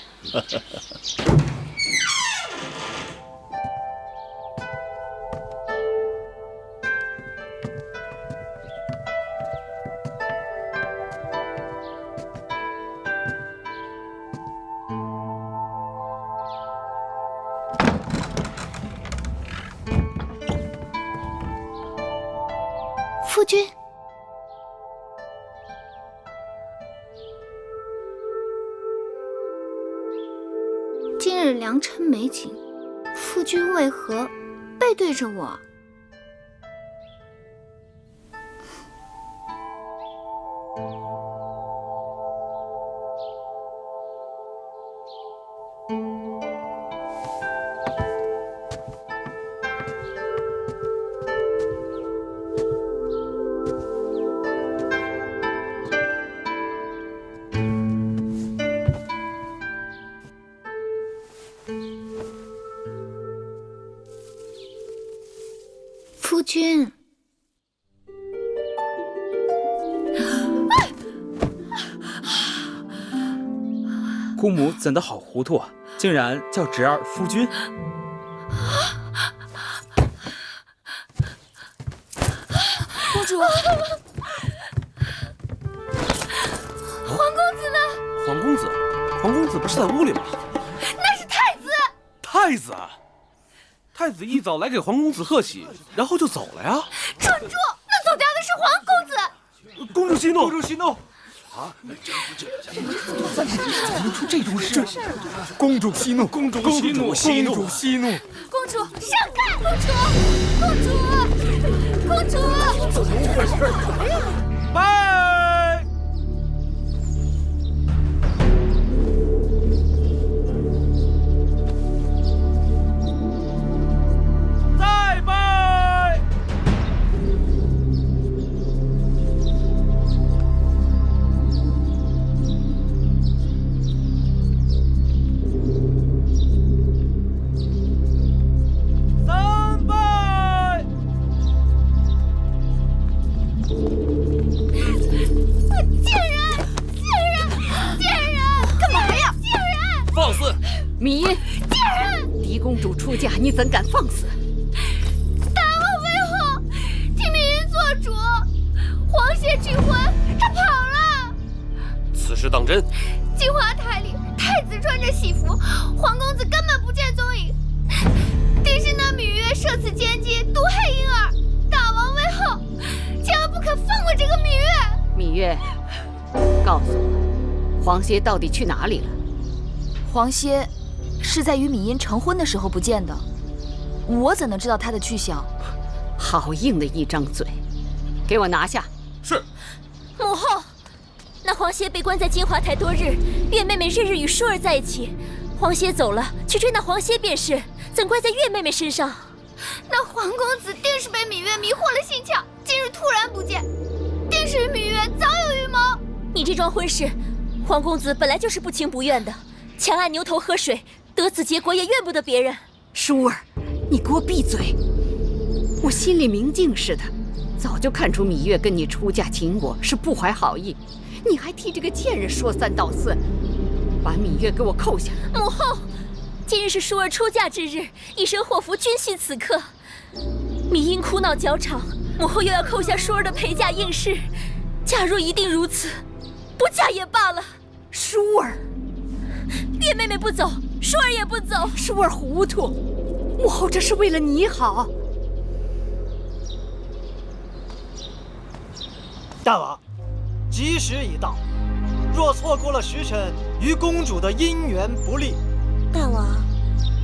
夫君，今日良辰美景，夫君为何背对着我？夫君，姑母怎的好糊涂啊，竟然叫侄儿夫君。公主，皇公子呢？皇公子不是在屋里吗？那是太子。太子，太子一早来给皇公子贺喜，然后就走了呀。蠢猪，那走掉的是皇公子。公主息怒，公主息怒。啊！怎么出这种事？公主息怒，公主息怒，公主息怒。公主闪开！公主，怎么回事？拜。再拜。三拜。贱人！干嘛呀？贱人！放肆！芈茵，贱人！嫡公主出嫁，你怎敢放肆？大王为后，替芈茵做主，皇协拒婚，他跑了。此事当真？金华台里，太子穿着喜服，皇公子根本不见踪影。定是那芈月设此奸计，毒害婴儿。大王为后，千万不可放过这个芈月。芈月，告诉我，皇协到底去哪里了？皇协是在与芈茵成婚的时候不见的，我怎能知道他的去向？好硬的一张嘴，给我拿下！是。母后，那皇协被关在金华台多日，月妹妹日日与舒儿在一起，皇协走了，去追那皇协便是，怎怪在月妹妹身上？那皇公子定是被芈月迷惑了心窍，今日突然不见，定是与芈月早有预谋。你这桩婚事，皇公子本来就是不情不愿的，强按牛头喝水，得此结果也怨不得别人。舒儿，你给我闭嘴！我心里明镜似的，早就看出芈月跟你出嫁秦国是不怀好意，你还替这个贱人说三道四，把芈月给我扣下！母后，今日是舒儿出嫁之日，一身祸福均系此刻。芈茵哭闹较场，母后又要扣下舒儿的陪嫁应试。假若一定如此，不嫁也罢了。舒儿，月妹妹不走，舒儿也不走。舒儿糊涂，母后这是为了你好。大王，吉时已到，若错过了时辰，与公主的姻缘不利。大王，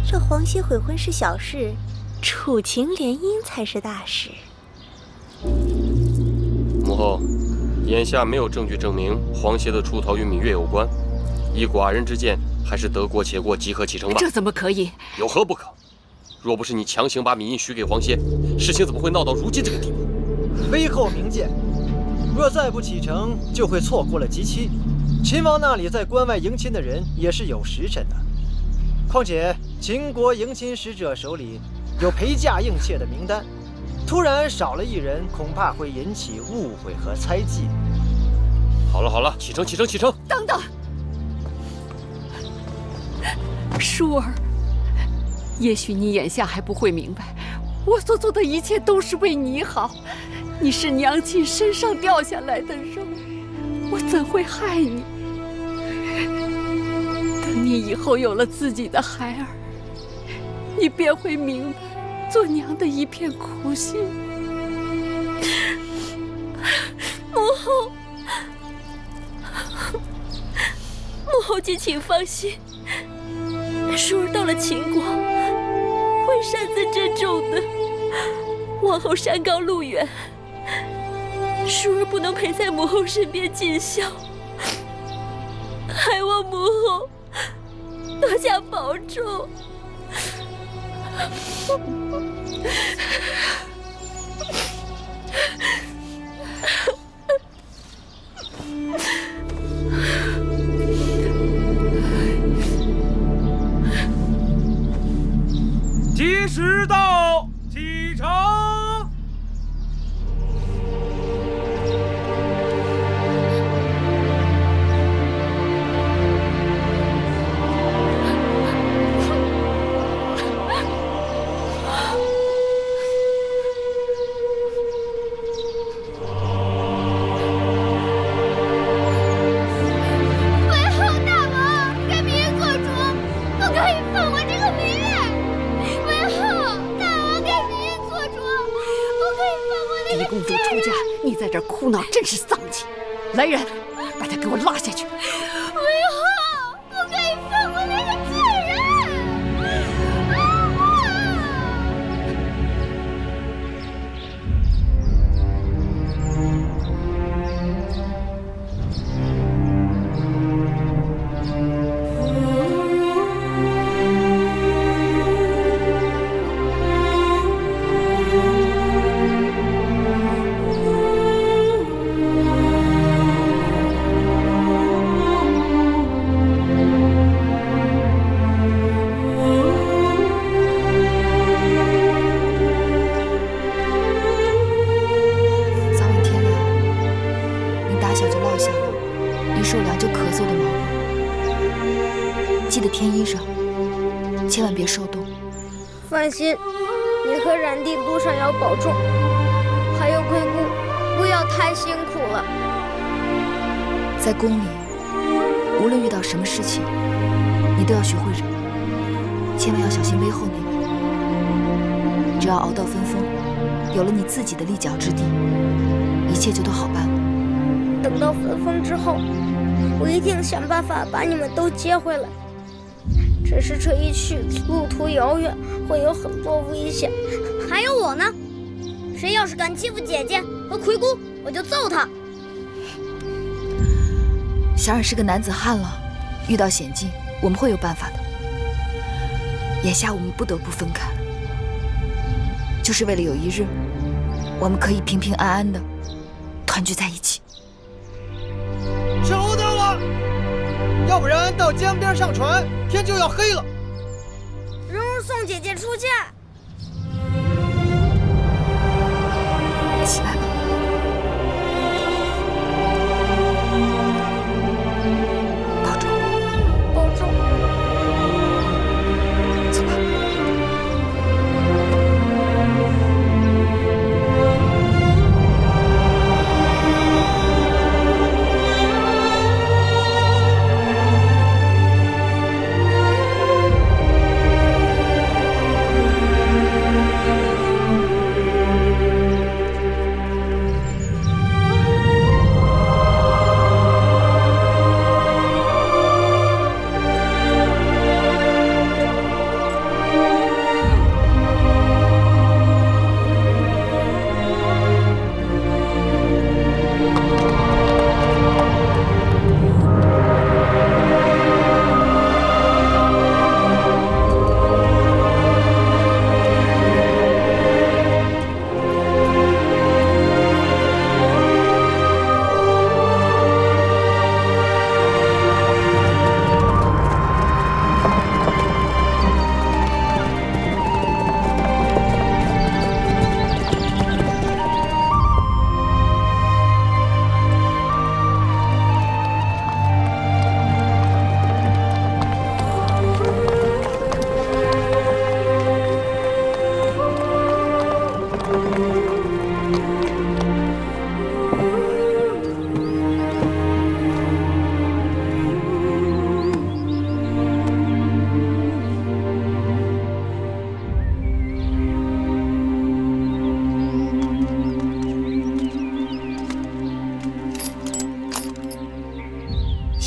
这皇协悔婚是小事，楚秦联姻才是大事。母后，眼下没有证据证明皇协的出逃与芈月有关，依寡人之见，还是得过且过，即刻启程吧。这怎么可以？有何不可？若不是你强行把芈茵许给皇协，事情怎么会闹到如今这个地步？微后明鉴，若再不启程，就会错过了吉期。秦王那里在关外迎亲的人也是有时辰的。况且秦国迎亲使者手里有陪嫁应妾的名单，突然少了一人，恐怕会引起误会和猜忌。好了好了，启程启程启程！等等，舒儿，也许你眼下还不会明白，我所做的一切都是为你好。你是娘亲身上掉下来的肉，我怎会害你？等你以后有了自己的孩儿，你便会明白做娘的一片苦心。母后，母后姐请放心，舒儿到了秦国，会擅自郑重的。往后山高路远，舒儿不能陪在母后身边尽孝，还望母后多加保重。吉时到，启程。狄公主出嫁，你在这儿哭闹，真是丧气！来人，把她给我拉下去！为何不可以放过那个贱人？记得添衣裳，千万别受冻。放心，你和冉帝路上要保重。还有贵姑，不要太辛苦了。在宫里，无论遇到什么事情，你都要学会忍，千万要小心威后那里。只要熬到分封，有了你自己的立脚之地，一切就都好办了。等到分封之后，我一定想办法把你们都接回来。只是这一去，路途遥远，会有很多危险。还有我呢，谁要是敢欺负姐姐和魁姑，我就揍他。小冉是个男子汉了，遇到险境，我们会有办法的。眼下我们不得不分开，就是为了有一日，我们可以平平安安的团聚在一起。迟掉了，要不然到江边上船，天就要黑了。蓉蓉送姐姐出嫁，起来吧。保重，保重。走吧。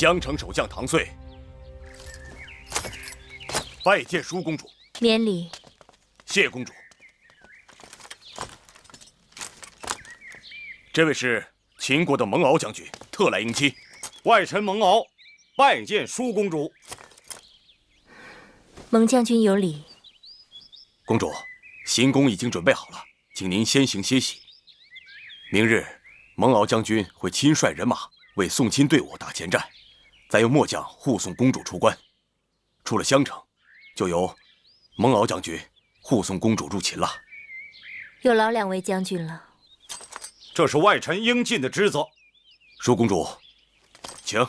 襄城守将唐遂拜见舒公主。免礼。谢公主。这位是秦国的蒙敖将军，特来迎亲。外臣蒙敖拜见舒公主。蒙将军有礼。公主，行宫已经准备好了，请您先行歇息。明日，蒙敖将军会亲率人马为送亲队伍打前站，再由末将护送公主出关。出了襄城，就由蒙敖将军护送公主入秦了。有劳两位将军了。这是外臣应尽的职责。舒公主，请。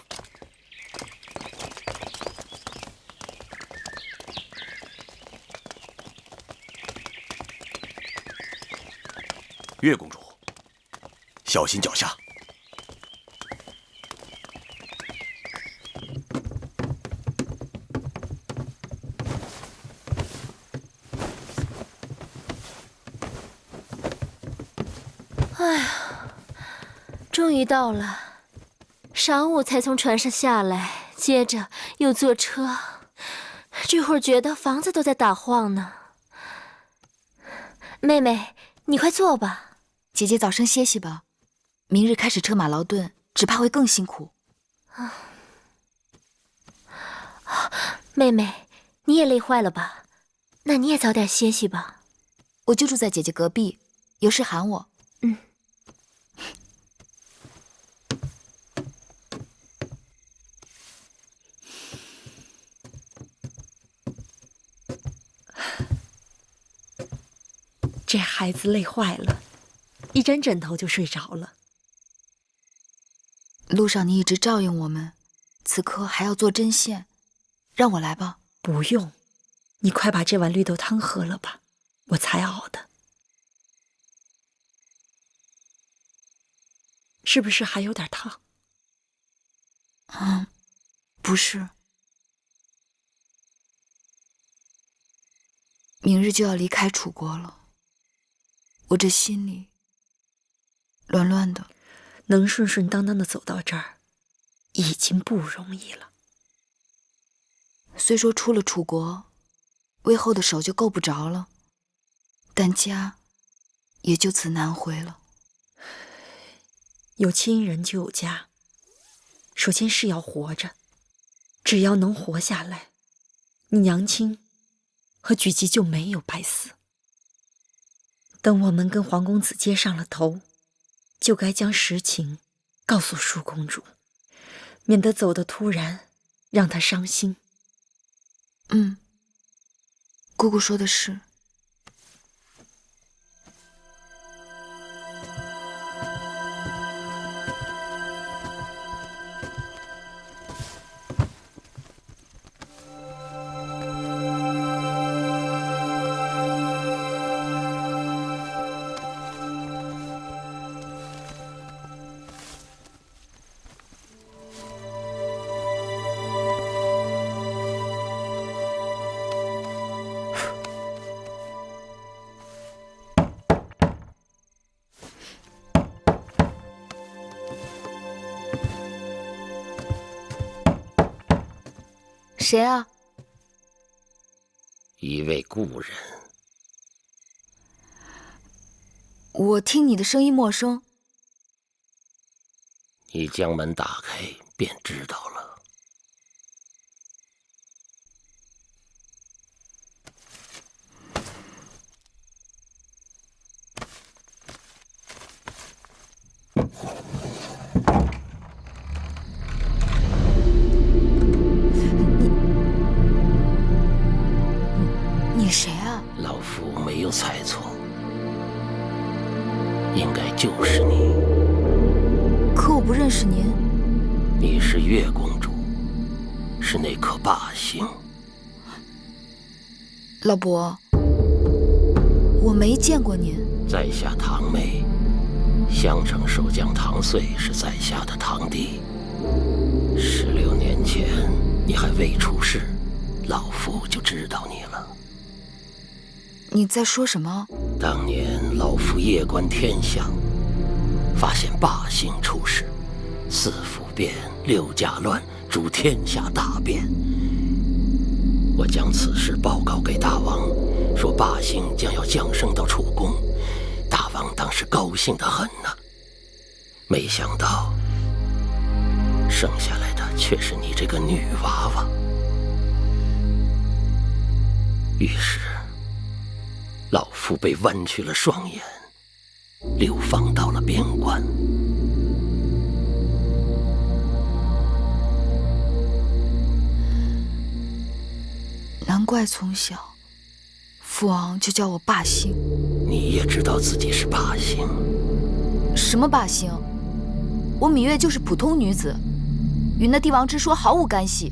岳公主，小心脚下。哎呀，终于到了。晌午才从船上下来，接着又坐车，这会儿觉得房子都在打晃呢。妹妹，你快坐吧。姐姐早生歇息吧，明日开始车马劳顿，只怕会更辛苦。妹妹，你也累坏了吧？那你也早点歇息吧。我就住在姐姐隔壁，有事喊我。嗯。这孩子累坏了，一沾枕头就睡着了。路上你一直照应我们，此刻还要做针线，让我来吧。不用，你快把这碗绿豆汤喝了吧，我才熬的。是不是还有点烫？不是。明日就要离开楚国了，我这心里乱乱的。能顺顺当当的走到这儿，已经不容易了。虽说出了楚国，魏后的手就够不着了，但家也就此难回了。有亲人就有家，首先是要活着，只要能活下来，你娘亲和举姬就没有白死。等我们跟黄公子接上了头，就该将实情告诉舒公主，免得走得突然，让她伤心。姑姑说的是。谁啊？一位故人。我听你的声音陌生。你将门打开便知道了。你谁啊？老夫没有猜错，应该就是你。可我不认识您。你是月公主，是那颗霸星。老伯，我没见过您。在下堂妹，襄城守将唐遂是在下的堂弟。16年前你还未出世，老夫就知道你了。你在说什么？当年老夫夜观天象，发现霸星出世，4府变，6甲乱，主天下大变。我将此事报告给大王，说霸星将要降生到楚宫。大王当时高兴得很呢，没想到生下来的却是你这个女娃娃。于是老夫被剜去了双眼，流放到了边关。难怪从小父王就叫我霸星。你也知道自己是霸星？什么霸星？我芈月就是普通女子，与那帝王之说毫无干系。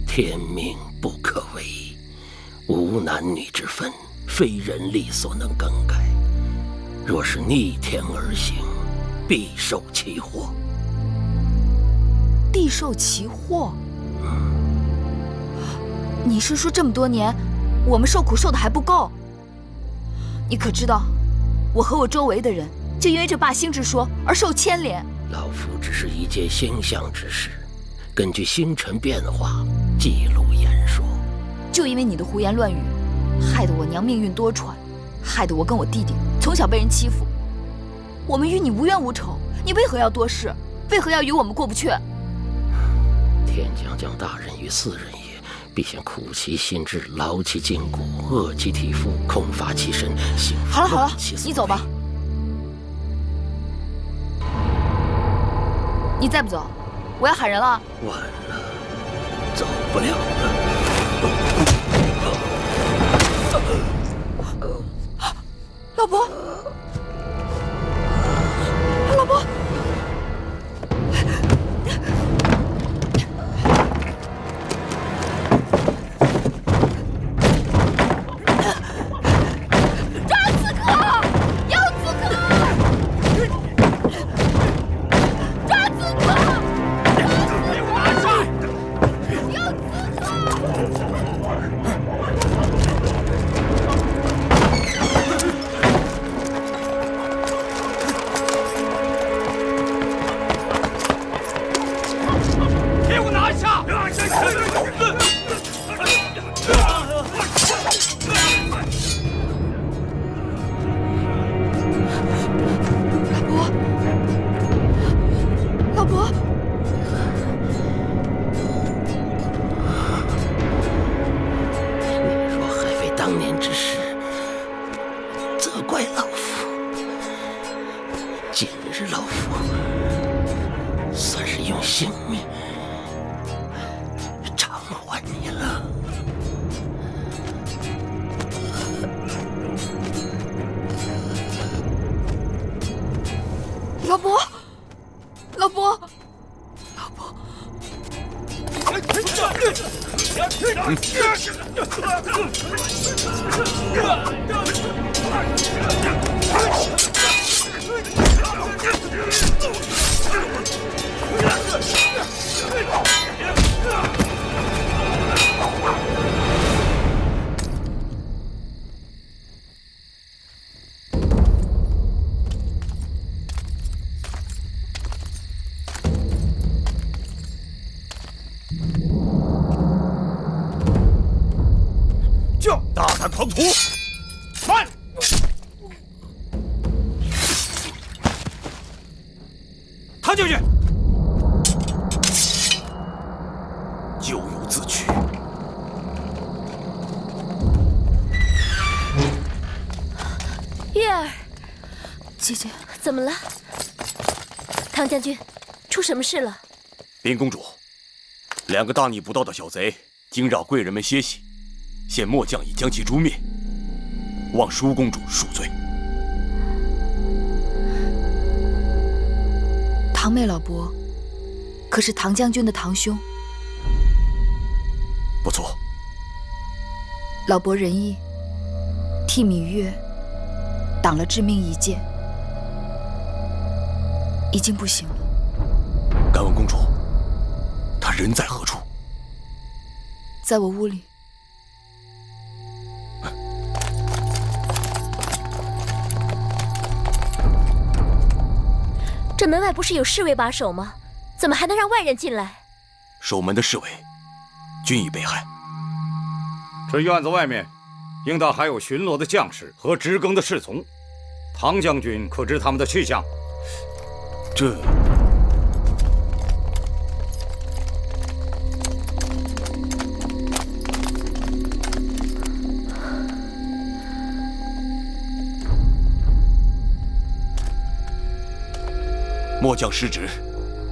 天命不可违，无男女之分，非人力所能更改。若是逆天而行，必受其祸。必受其祸？你是说这么多年，我们受苦受的还不够？你可知道，我和我周围的人就因为这霸星之说而受牵连。老夫只是一介星象之士，根据星辰变化记录言说。就因为你的胡言乱语，害得我娘命运多舛，害得我跟我弟弟从小被人欺负。我们与你无冤无仇，你为何要多事？为何要与我们过不去？天将降大任于斯人也，必先苦其心志，劳其筋骨，饿其体肤，空乏其身，幸福好了好了，你走吧。你再不走，我要喊人了。晚了，走不了了。老伯，老伯。大胆狂徒！慢！踏进去！咎由自取。月儿，姐姐，怎么了？唐将军，出什么事了？林公主，两个大逆不道的小贼惊扰贵人们歇息。现末将已将其诛灭，望舒公主恕罪。堂妹老伯，可是唐将军的堂兄？不错。老伯仁义，替芈月挡了致命一剑，已经不行了。敢问公主，他人在何处？在我屋里。这门外不是有侍卫把守吗？怎么还能让外人进来？守门的侍卫均已被害。这院子外面应当还有巡逻的将士和值更的侍从，唐将军可知他们的去向？这……末将失职，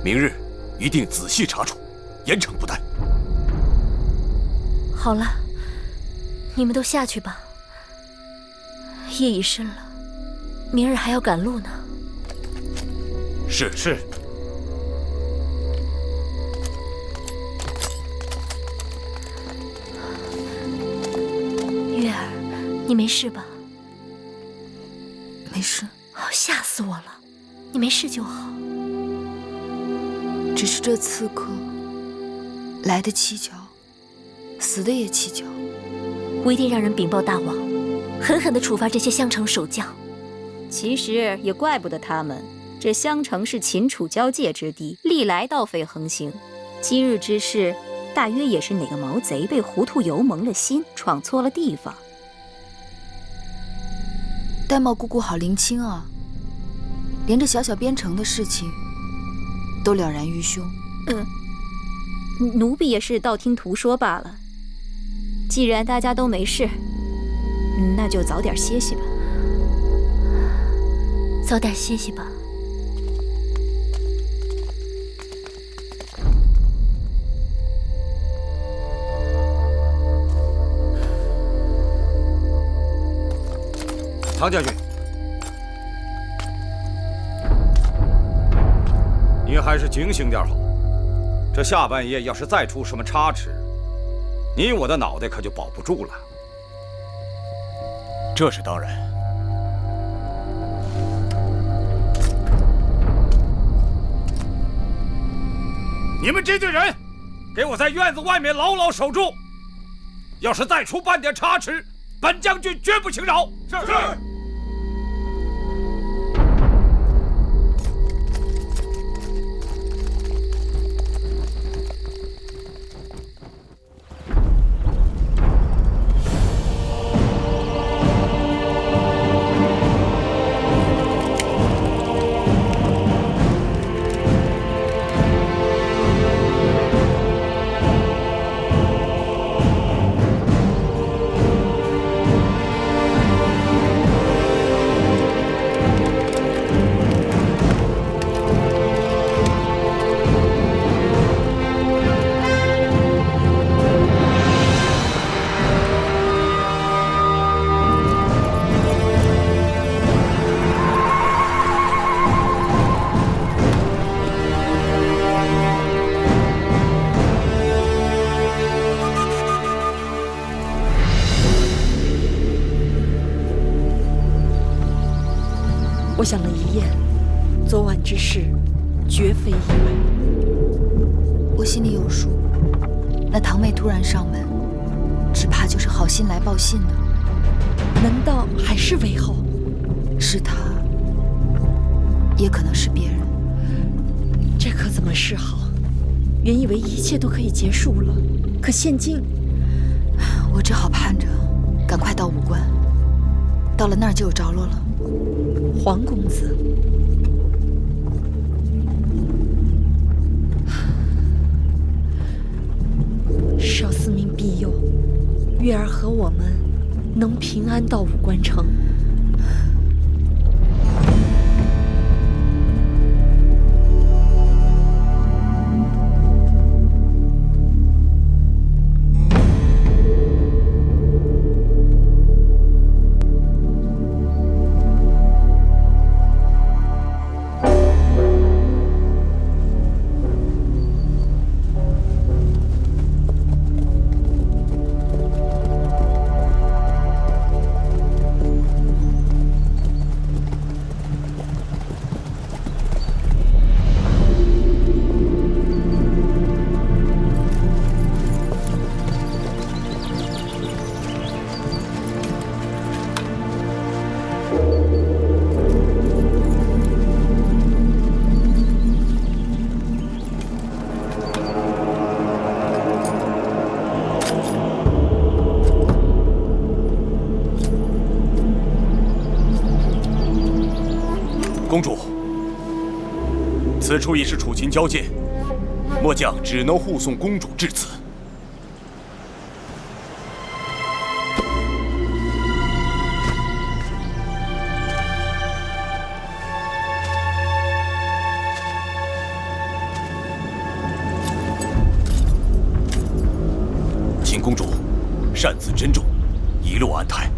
明日一定仔细查处，严惩不贷。好了，你们都下去吧。夜已深了，明日还要赶路呢。是。月儿，你没事吧？没事。吓死我了！你没事就好。只是这刺客来得蹊跷，死的也蹊跷。我一定让人禀报大王，狠狠地处罚这些襄城守将。其实也怪不得他们，这襄城是秦楚交界之地，历来盗匪横行。今日之事，大约也是哪个毛贼被糊涂油蒙了心，闯错了地方。玳瑁姑姑好灵清啊，连这小小边城的事情都了然于胸。奴婢也是道听途说罢了。既然大家都没事，那就早点歇息吧。早点歇息吧。唐将军，你还是警醒点好。这下半夜要是再出什么差池，你我的脑袋可就保不住了。这是当然。你们这队人，给我在院子外面牢牢守住。要是再出半点差池，本将军绝不轻饶。是。我想了一夜，昨晚之事绝非意外。我心里有数，那堂妹突然上门，只怕就是好心来报信的。难道还是韦后？是他，也可能是别人。这可怎么是好？原以为一切都可以结束了，可现今……我只好盼着赶快到武关，到了那儿就有着落了。黄公子，少司命庇佑，月儿和我们能平安到武关城。公主，此处已是楚秦交界，末将只能护送公主至此。请公主擅自珍重，一路安泰。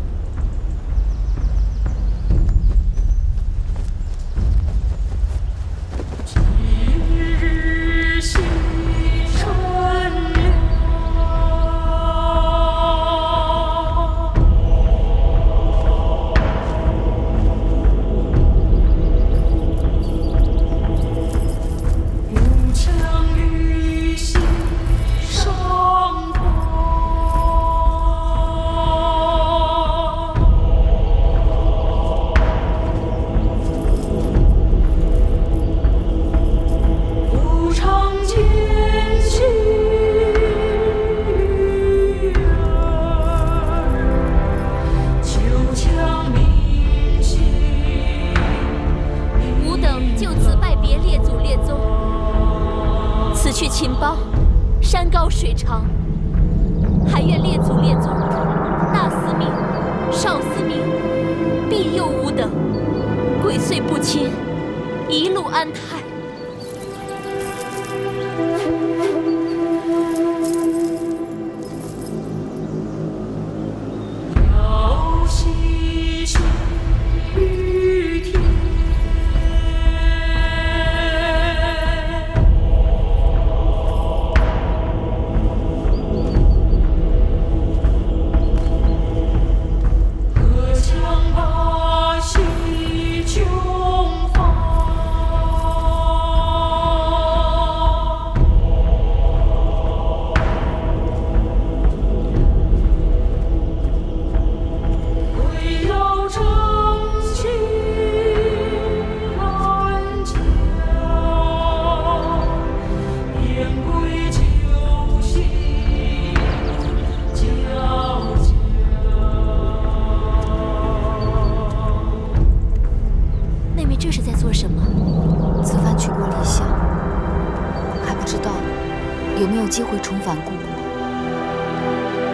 机会重返故国，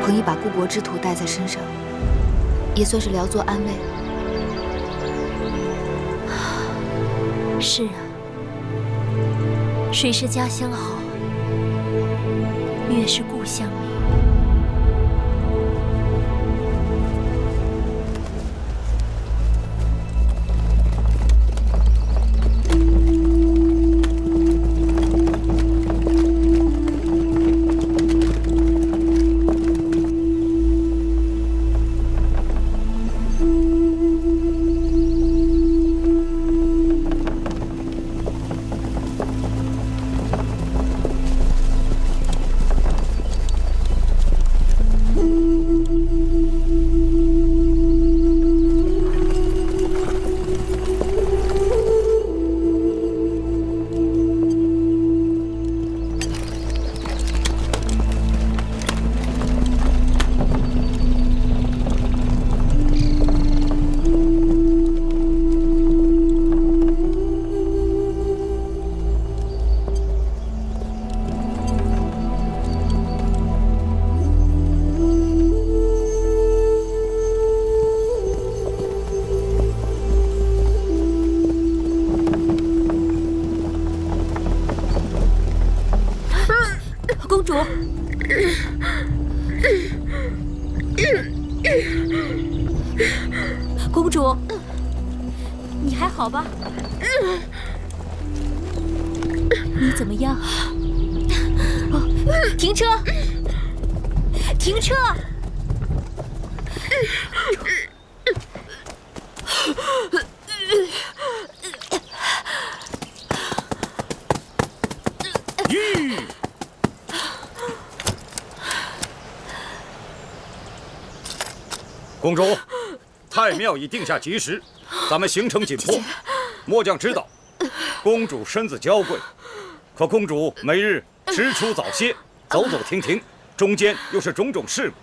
彭毅把故国之土带在身上，也算是聊作安慰。是啊，谁是家乡好，越是故乡明。公主，你还好吧？你怎么样？停车！停车！公主，太庙已定下吉时，咱们行程紧迫。末将知道，公主身子娇贵，可公主每日迟出早歇，走走停停，中间又是种种事故，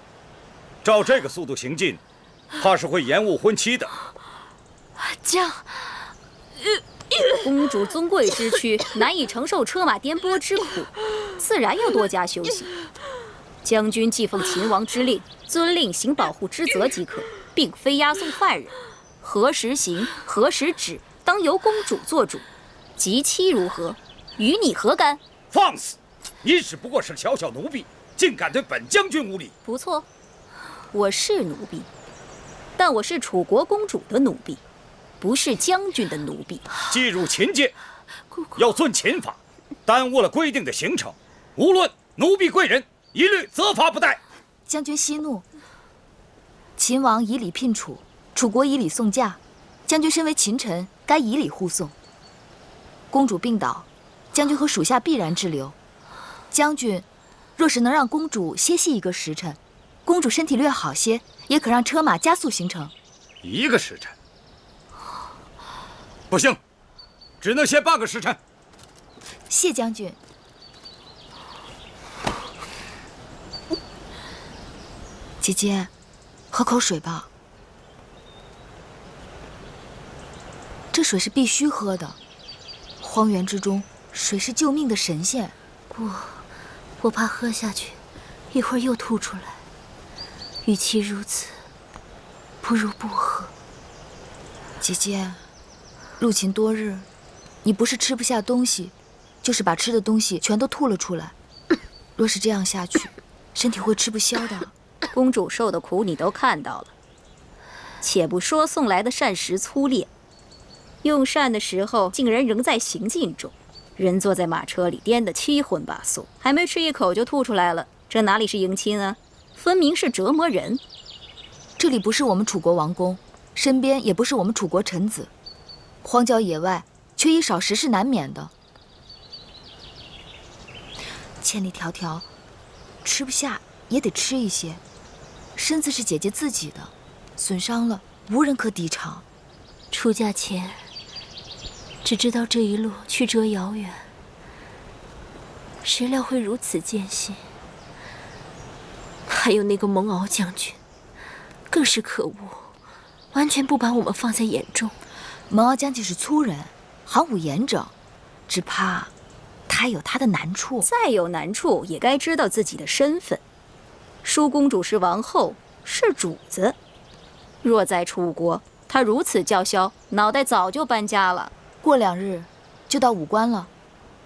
照这个速度行进，怕是会延误婚期的。将，公主尊贵之躯，难以承受车马颠簸之苦，自然要多加休息。将军既奉秦王之令，遵令行保护之责即可，并非押送犯人。何时行，何时止，当由公主做主。及期如何，与你何干？放肆！你只不过是小小奴婢，竟敢对本将军无礼！不错，我是奴婢，但我是楚国公主的奴婢，不是将军的奴婢。既入秦界，要遵秦法，耽误了规定的行程，无论奴婢贵人，一律责罚不贷。将军息怒，秦王以礼聘楚，楚国以礼送驾，将军身为秦臣，该以礼护送。公主病倒，将军和属下必然滞留。将军若是能让公主歇息1个时辰，公主身体略好些，也可让车马加速行程。1个时辰，不行，只能歇半个时辰。谢将军。姐姐，喝口水吧。这水是必须喝的。荒原之中，水是救命的神仙。不，我怕喝下去，一会儿又吐出来。与其如此，不如不喝。姐姐，入秦多日，你不是吃不下东西，就是把吃的东西全都吐了出来。若是这样下去，身体会吃不消的。公主受的苦你都看到了，且不说送来的膳食粗劣，用膳的时候竟然仍在行进中，人坐在马车里颠得七荤八素，还没吃一口就吐出来了，这哪里是迎亲啊，分明是折磨人。这里不是我们楚国王宫，身边也不是我们楚国臣子，荒郊野外，缺衣少食是难免的。千里迢迢，吃不下也得吃一些。身子是姐姐自己的，损伤了无人可抵偿。出嫁前，只知道这一路曲折遥远，谁料会如此艰辛。还有那个蒙敖将军，更是可恶，完全不把我们放在眼中。蒙敖将军是粗人，行武严整，只怕他有他的难处。再有难处，也该知道自己的身份。舒公主是王后，是主子。若在楚国，她如此叫嚣，脑袋早就搬家了。过2日就到武关了，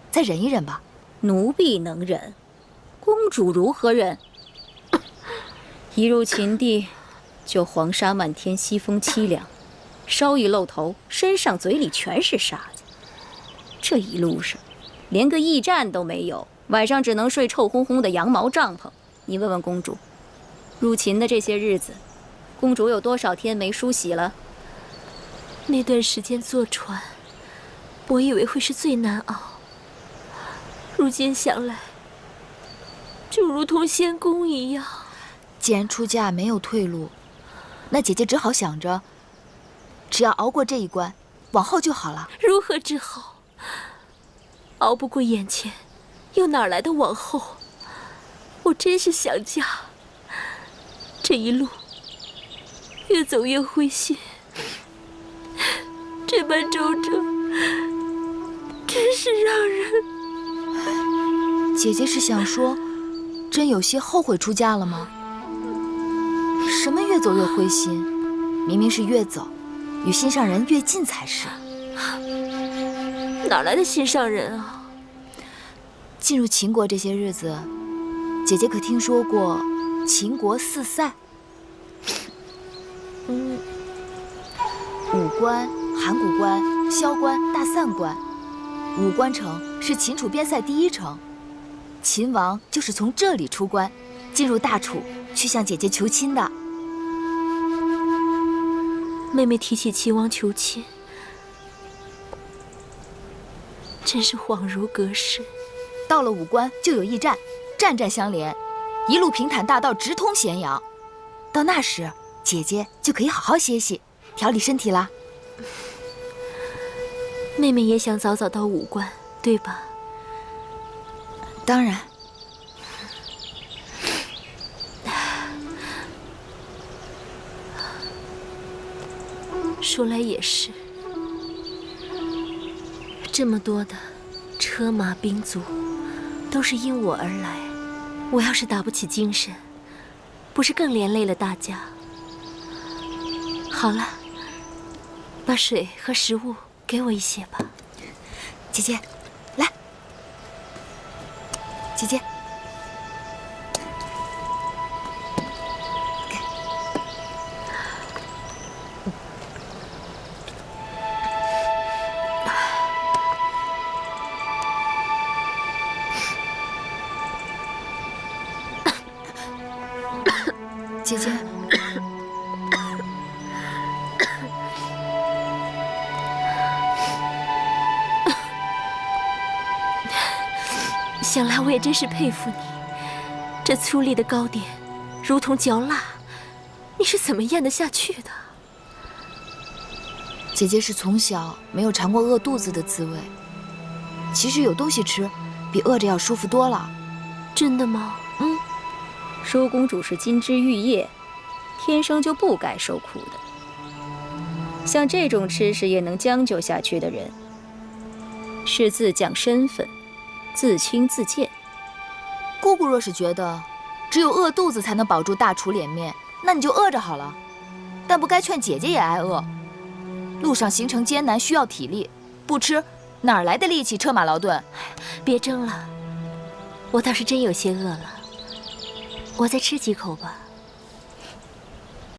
再忍一忍吧。奴婢能忍，公主如何忍？一入秦地，就黄沙漫天，西风凄凉，稍一露头，身上嘴里全是沙子。这一路上，连个驿站都没有，晚上只能睡臭烘烘的羊毛帐篷。你问问公主，入秦的这些日子，公主有多少天没梳洗了？那段时间坐船，我以为会是最难熬，如今想来，就如同仙宫一样。既然出嫁没有退路，那姐姐只好想着，只要熬过这一关，往后就好了。如何之好？熬不过眼前，又哪来的往后？我真是想家，这一路越走越灰心，这般周折，真是让人……姐姐是想说，真有些后悔出嫁了吗？什么越走越灰心？明明是越走，与心上人越近才是。哪来的心上人啊？进入秦国这些日子，姐姐可听说过秦国4塞？武关、函谷关、萧关、大散关。武关城是秦楚边塞第1城，秦王就是从这里出关，进入大楚，去向姐姐求亲的。妹妹提起秦王求亲，真是恍如隔世。到了武关就有驿站，站站相连，一路平坦大道直通咸阳。到那时，姐姐就可以好好歇息，调理身体啦。妹妹也想早早到武关，对吧？当然。说来也是，这么多的车马兵卒，都是因我而来。我要是打不起精神，不是更连累了大家？好了，把水和食物给我一些吧。姐姐，来，姐姐。姐姐，想来我也真是佩服你，这粗粝的糕点如同嚼蜡，你是怎么咽得下去的？姐姐是从小没有尝过饿肚子的滋味，其实有东西吃，比饿着要舒服多了。真的吗？舒公主是金枝玉叶，天生就不该受苦的。像这种吃食也能将就下去的人，是自降身份，自轻自贱。姑姑若是觉得只有饿肚子才能保住大厨脸面，那你就饿着好了。但不该劝姐姐也挨饿。路上行程艰难，需要体力，不吃哪来的力气车马劳顿？别争了，我倒是真有些饿了。我再吃几口吧。